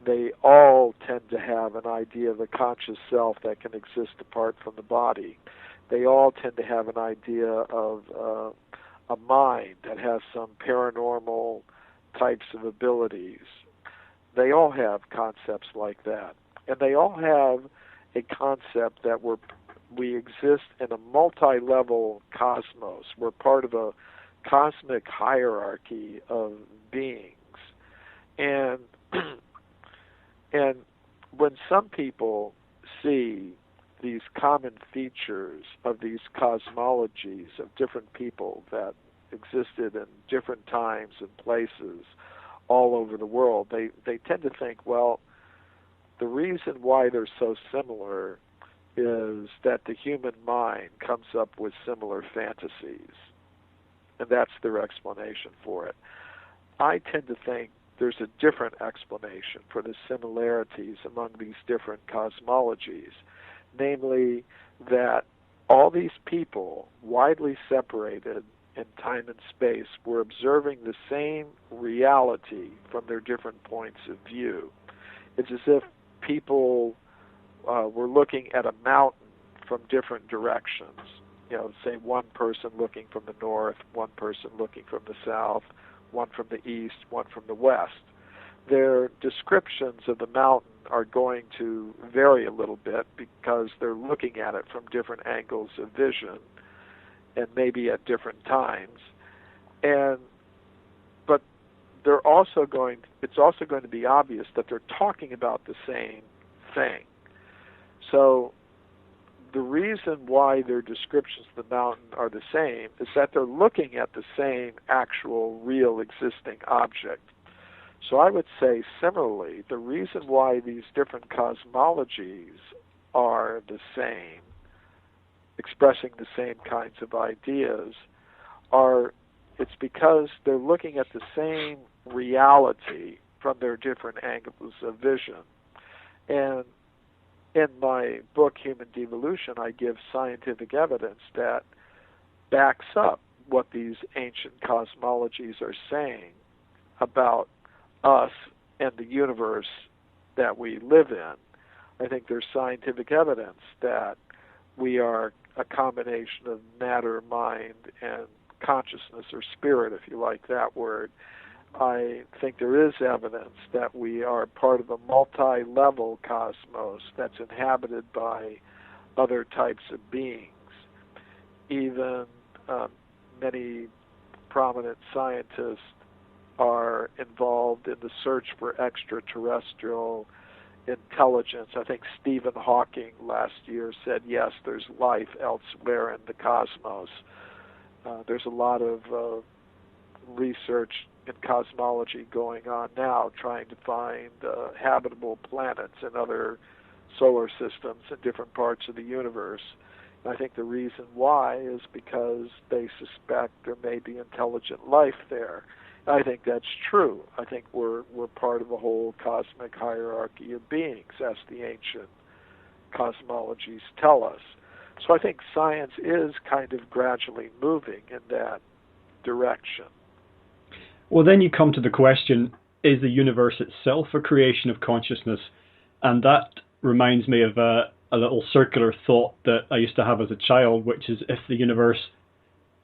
They all tend to have an idea of a conscious self that can exist apart from the body. They all tend to have an idea of a mind that has some paranormal types of abilities. They all have concepts like that. And they all have a concept that we exist in a multi-level cosmos. We're part of a cosmic hierarchy of beings. And when some people see these common features of these cosmologies of different people that existed in different times and places all over the world, they tend to think, well, the reason why they're so similar is that the human mind comes up with similar fantasies, and that's their explanation for it. I tend to think there's a different explanation for the similarities among these different cosmologies, namely that all these people, widely separated in time and space, were observing the same reality from their different points of view. It's as if people were looking at a mountain from different directions. Say one person looking from the north, one person looking from the south, one from the east, one from the west. Their descriptions of the mountain are going to vary a little bit because they're looking at it from different angles of vision and maybe at different times. But it's also going to be obvious that they're talking about the same thing. So the reason why their descriptions of the mountain are the same is that they're looking at the same actual real existing object. So I would say similarly, the reason why these different cosmologies are the same, expressing the same kinds of ideas, it's because they're looking at the same reality from their different angles of vision. And in my book, Human Devolution, I give scientific evidence that backs up what these ancient cosmologies are saying about us and the universe that we live in. I think there's scientific evidence that we are a combination of matter, mind, and consciousness, or spirit, if you like that word. I think there is evidence that we are part of a multi-level cosmos that's inhabited by other types of beings. Even many prominent scientists are involved in the search for extraterrestrial intelligence. I think Stephen Hawking last year said, yes, there's life elsewhere in the cosmos. There's a lot of research in cosmology going on now, trying to find habitable planets and other solar systems in different parts of the universe. And I think the reason why is because they suspect there may be intelligent life there. And I think that's true. I think we're part of a whole cosmic hierarchy of beings, as the ancient cosmologies tell us. So I think science is kind of gradually moving in that direction. Well, then you come to the question, is the universe itself a creation of consciousness? And that reminds me of a little circular thought that I used to have as a child, which is, if the universe,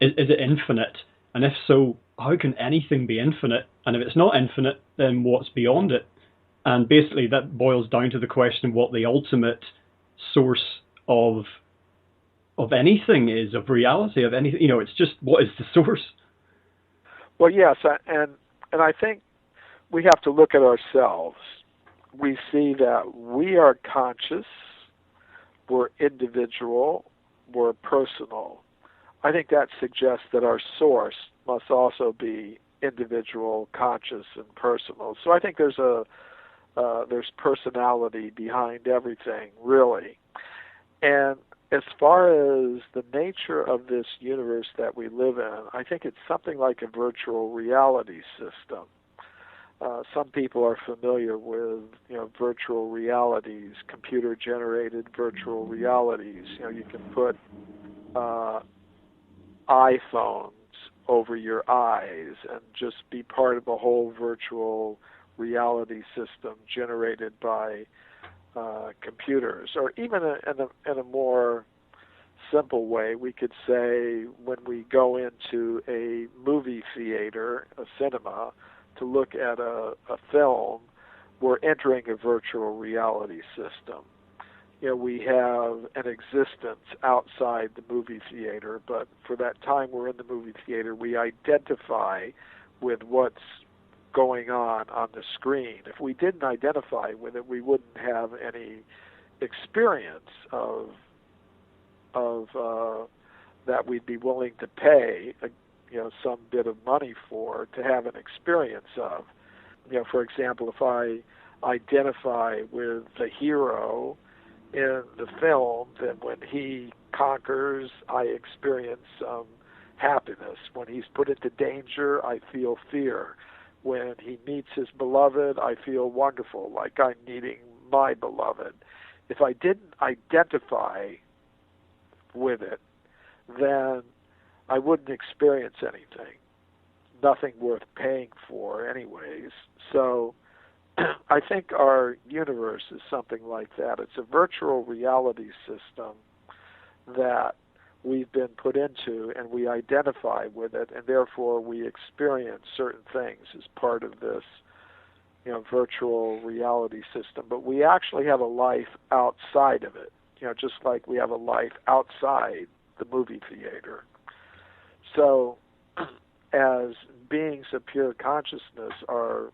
is it infinite? And if so, how can anything be infinite? And if it's not infinite, then what's beyond it? And basically that boils down to the question of what the ultimate source of anything is, of reality, of anything. It's just, what is the source? Well, yes, and I think we have to look at ourselves. We see that we are conscious, we're individual, we're personal. I think that suggests that our source must also be individual, conscious, and personal. So I think there's personality behind everything, really. And as far as the nature of this universe that we live in, I think it's something like a virtual reality system. Some people are familiar with, virtual realities, computer-generated virtual realities. You can put iPhones over your eyes and just be part of a whole virtual reality system generated by computers. Or even in a more simple way, we could say when we go into a movie theater, a cinema, to look at a film, we're entering a virtual reality system. We have an existence outside the movie theater, but for that time we're in the movie theater, we identify with what's going on the screen. If we didn't identify with it, we wouldn't have any experience of that we'd be willing to pay some bit of money for, to have an experience of. For example, if I identify with the hero in the film, then when he conquers, I experience some happiness. When he's put into danger, I feel fear. When he meets his beloved, I feel wonderful, like I'm meeting my beloved. If I didn't identify with it, then I wouldn't experience anything. Nothing worth paying for anyways. So I think our universe is something like that. It's a virtual reality system that we've been put into, and we identify with it, and therefore we experience certain things as part of this, virtual reality system. But we actually have a life outside of it, just like we have a life outside the movie theater. So, as beings of pure consciousness, our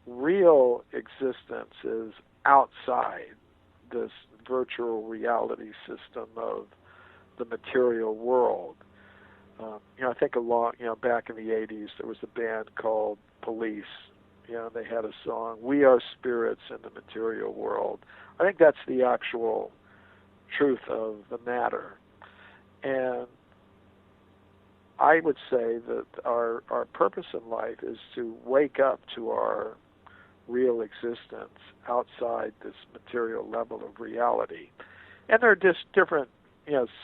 real existence is outside this virtual reality system of the material world. I think back in the 80s, there was a band called Police. They had a song, "We Are Spirits in the Material World." I think that's the actual truth of the matter. And I would say that our purpose in life is to wake up to our real existence outside this material level of reality. And there are just different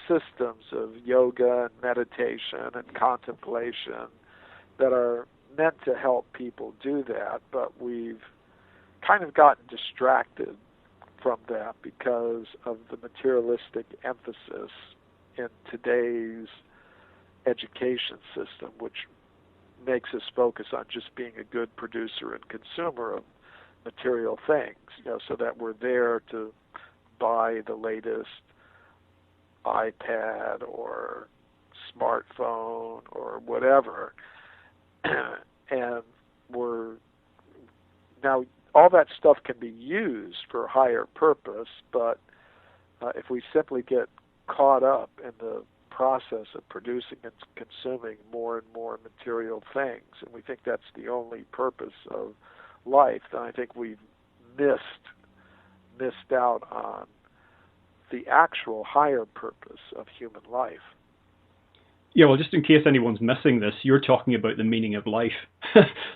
systems of yoga and meditation and contemplation that are meant to help people do that, but we've kind of gotten distracted from that because of the materialistic emphasis in today's education system, which makes us focus on just being a good producer and consumer of material things, so that we're there to buy the latest iPad or smartphone or whatever. And now all that stuff can be used for a higher purpose, but if we simply get caught up in the process of producing and consuming more and more material things, and we think that's the only purpose of life, then I think we've missed out on the actual higher purpose of human life. Yeah, well, just in case anyone's missing this, you're talking about the meaning of life,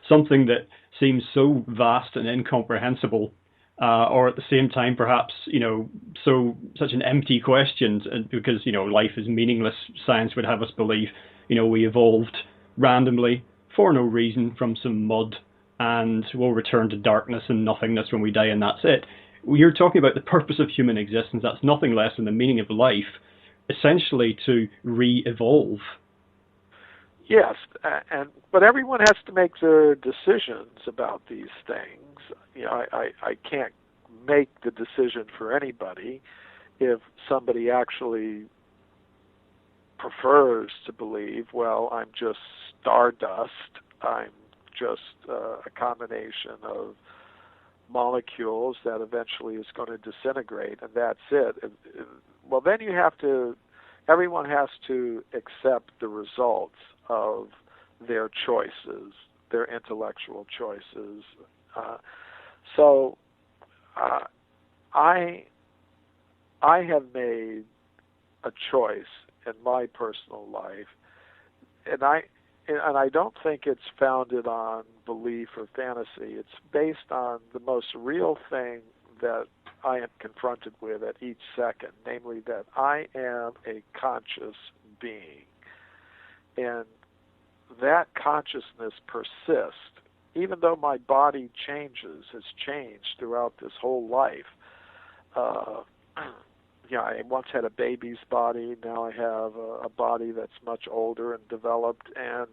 something that seems so vast and incomprehensible, or at the same time, perhaps, such an empty question, because, life is meaningless. Science would have us believe, we evolved randomly for no reason from some mud, and we'll return to darkness and nothingness when we die, and that's it. You're talking about the purpose of human existence. That's nothing less than the meaning of life, essentially to re-evolve. Yes, but everyone has to make their decisions about these things. I can't make the decision for anybody. If somebody actually prefers to believe, well, I'm just stardust, I'm just a combination of molecules that eventually is going to disintegrate, and that's it. Well, then everyone has to accept the results of their choices, their intellectual choices. So I have made a choice in my personal life, and I don't think it's founded on belief or fantasy. It's based on the most real thing that I am confronted with at each second, namely that I am a conscious being. And that consciousness persists, even though my body has changed throughout this whole life. I once had a baby's body, now I have a body that's much older and developed, and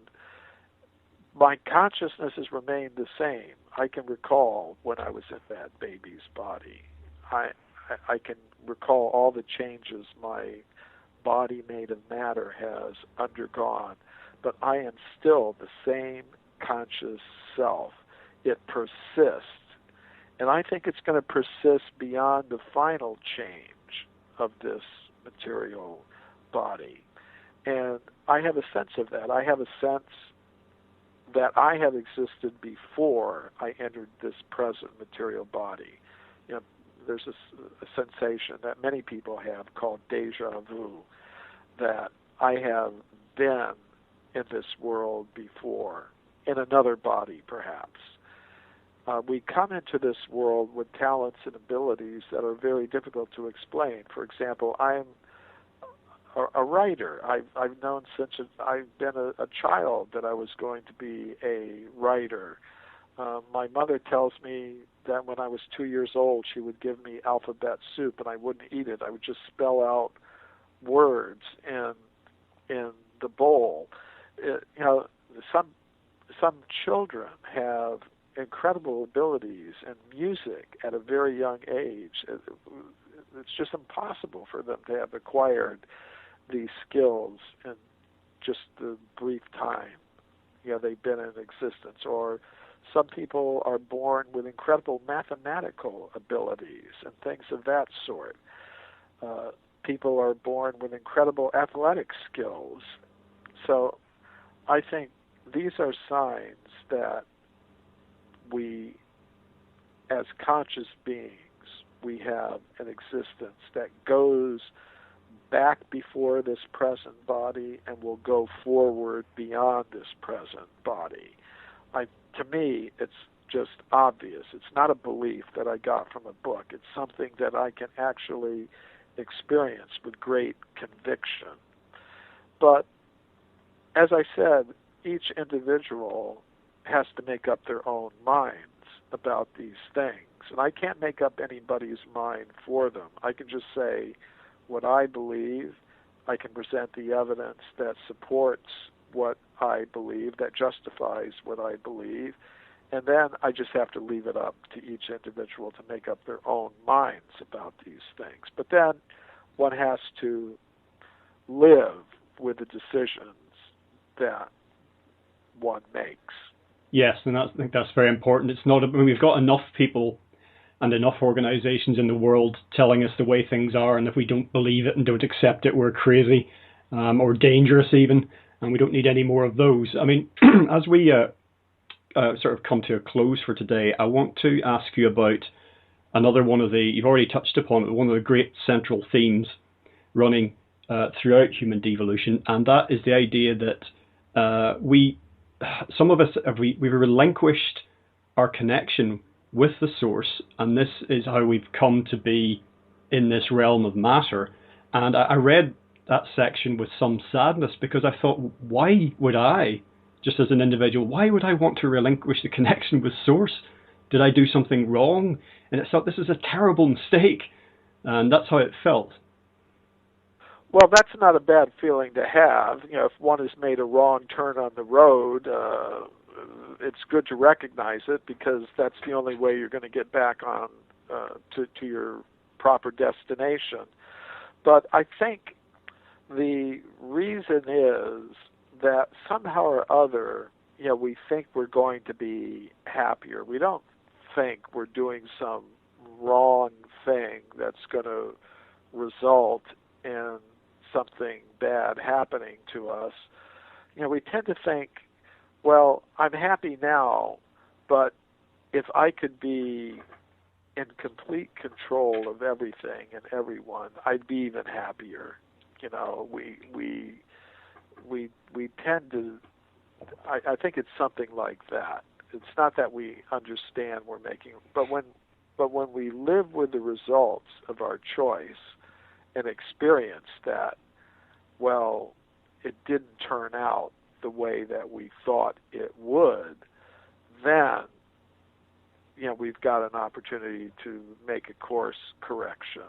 my consciousness has remained the same. I can recall when I was in that baby's body. I can recall all the changes my body made of matter has undergone, but I am still the same conscious self. It persists, and I think it's going to persist beyond the final change of this material body. And I have a sense of that. I have a sense that I have existed before I entered this present material body. There's a sensation that many people have called deja vu, that I have been in this world before, in another body perhaps. We come into this world with talents and abilities that are very difficult to explain. For example, I'm a writer. I've known since I've been a child that I was going to be a writer. My mother tells me that when I was 2 years old, she would give me alphabet soup and I wouldn't eat it. I would just spell out words in the bowl. Some children have incredible abilities in music at a very young age. It's just impossible for them to have acquired these skills in just the brief time they've been in existence. Or some people are born with incredible mathematical abilities and things of that sort. People are born with incredible athletic skills. So I think these are signs that we, as conscious beings, we have an existence that goes back before this present body and will go forward beyond this present body. To me, it's just obvious. It's not a belief that I got from a book. It's something that I can actually experience with great conviction. But as I said, each individual has to make up their own minds about these things. And I can't make up anybody's mind for them. I can just say what I believe. I can present the evidence that supports what I believe, that justifies what I believe. And then I just have to leave it up to each individual to make up their own minds about these things. But then one has to live with the decisions that one makes. Yes, and I think that's very important. It's not. We've got enough people and enough organizations in the world telling us the way things are, and if we don't believe it and don't accept it, we're crazy or dangerous even, and we don't need any more of those. I mean, as we sort of come to a close for today, I want to ask you about another one of the, you've already touched upon it, one of the great central themes running throughout human devolution, and that is the idea that some of us, we've relinquished our connection with the source, and this is how we've come to be in this realm of matter. And I read that section with some sadness, because I thought, why would I, just as an individual, why would I want to relinquish the connection with source? Did I do something wrong? And I thought, this is a terrible mistake, and that's how it felt. Well, that's not a bad feeling to have. If one has made a wrong turn on the road, it's good to recognize it, because that's the only way you're going to get back on to your proper destination. But I think the reason is that somehow or other, we think we're going to be happier. We don't think we're doing some wrong thing that's going to result in something bad happening to us. We tend to think, well, I'm happy now, but if I could be in complete control of everything and everyone, I'd be even happier. We tend to, I think it's something like that. It's not that we understand we're making, but when we live with the results of our choice and experience that, well, it didn't turn out the way that we thought it would, then we've got an opportunity to make a course correction.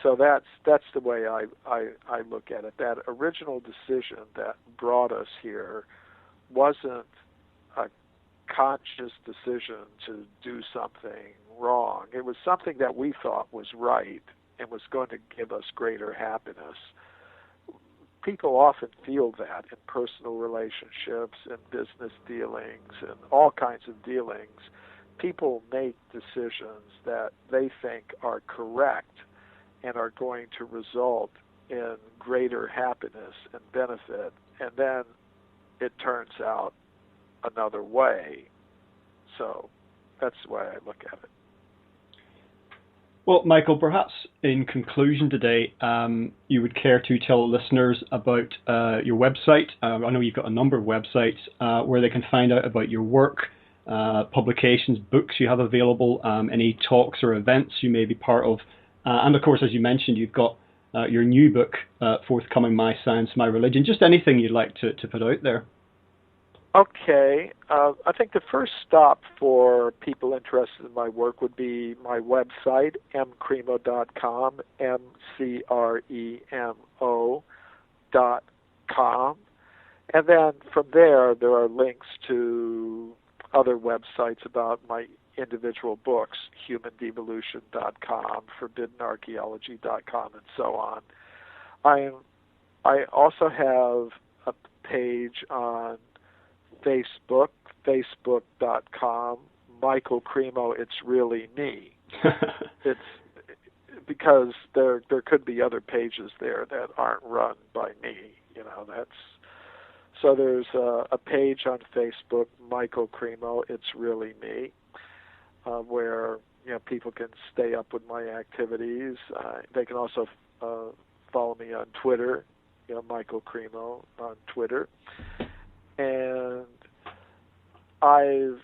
So that's the way I look at it. That original decision that brought us here wasn't a conscious decision to do something wrong. It was something that we thought was right and was going to give us greater happiness. People often feel that in personal relationships and business dealings and all kinds of dealings. People make decisions that they think are correct and are going to result in greater happiness and benefit, and then it turns out another way. So that's the way I look at it. Well, Michael, perhaps in conclusion today, you would care to tell listeners about your website. I know you've got a number of websites where they can find out about your work, publications, books you have available, any talks or events you may be part of. And of course, as you mentioned, you've got your new book forthcoming, My Science, My Religion. Just anything you'd like to put out there. Okay. I think the first stop for people interested in my work would be my website, mcremo.com, mcremo.com. And then from there are links to other websites about my individual books, humandevolution.com, forbiddenarchaeology.com, and so on. I also have a page on Facebook, facebook.com, Michael Cremo, It's Really Me. It's because there could be other pages there that aren't run by me. So there's a page on Facebook, Michael Cremo, It's Really Me, where people can stay up with my activities. They can also follow me on Twitter, Michael Cremo on Twitter. And I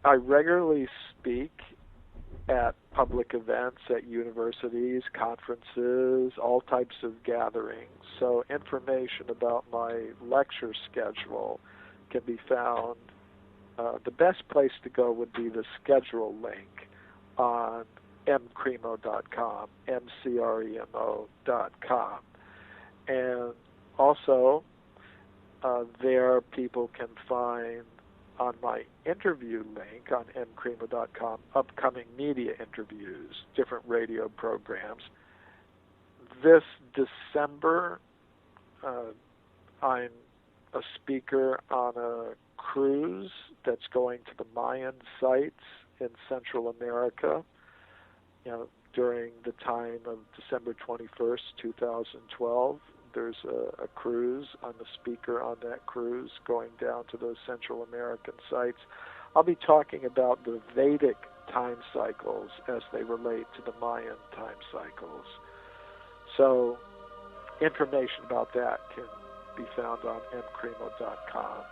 regularly speak at public events, at universities, conferences, all types of gatherings. So information about my lecture schedule can be found. The best place to go would be the schedule link on mcremo.com, mcremo.com. And also, there people can find on my interview link on mcremo.com upcoming media interviews, different radio programs. This December, I'm a speaker on a cruise that's going to the Mayan sites in Central America, during the time of December 21st, 2012. There's a cruise. I'm a speaker on that cruise going down to those Central American sites. I'll be talking about the Vedic time cycles as they relate to the Mayan time cycles. So information about that can be found on mcremo.com.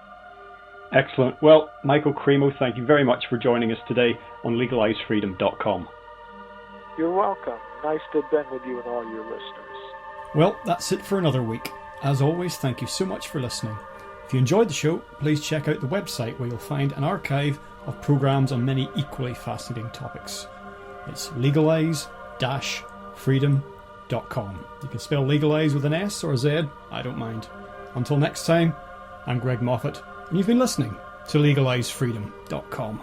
Excellent. Well, Michael Cremo, thank you very much for joining us today on legalizefreedom.com. You're welcome. Nice to have been with you and all your listeners. Well, that's it for another week. As always, thank you so much for listening. If you enjoyed the show, please check out the website where you'll find an archive of programs on many equally fascinating topics. It's legalize-freedom.com. You can spell legalize with an S or a Z, I don't mind. Until next time, I'm Greg Moffat, and you've been listening to legalizefreedom.com.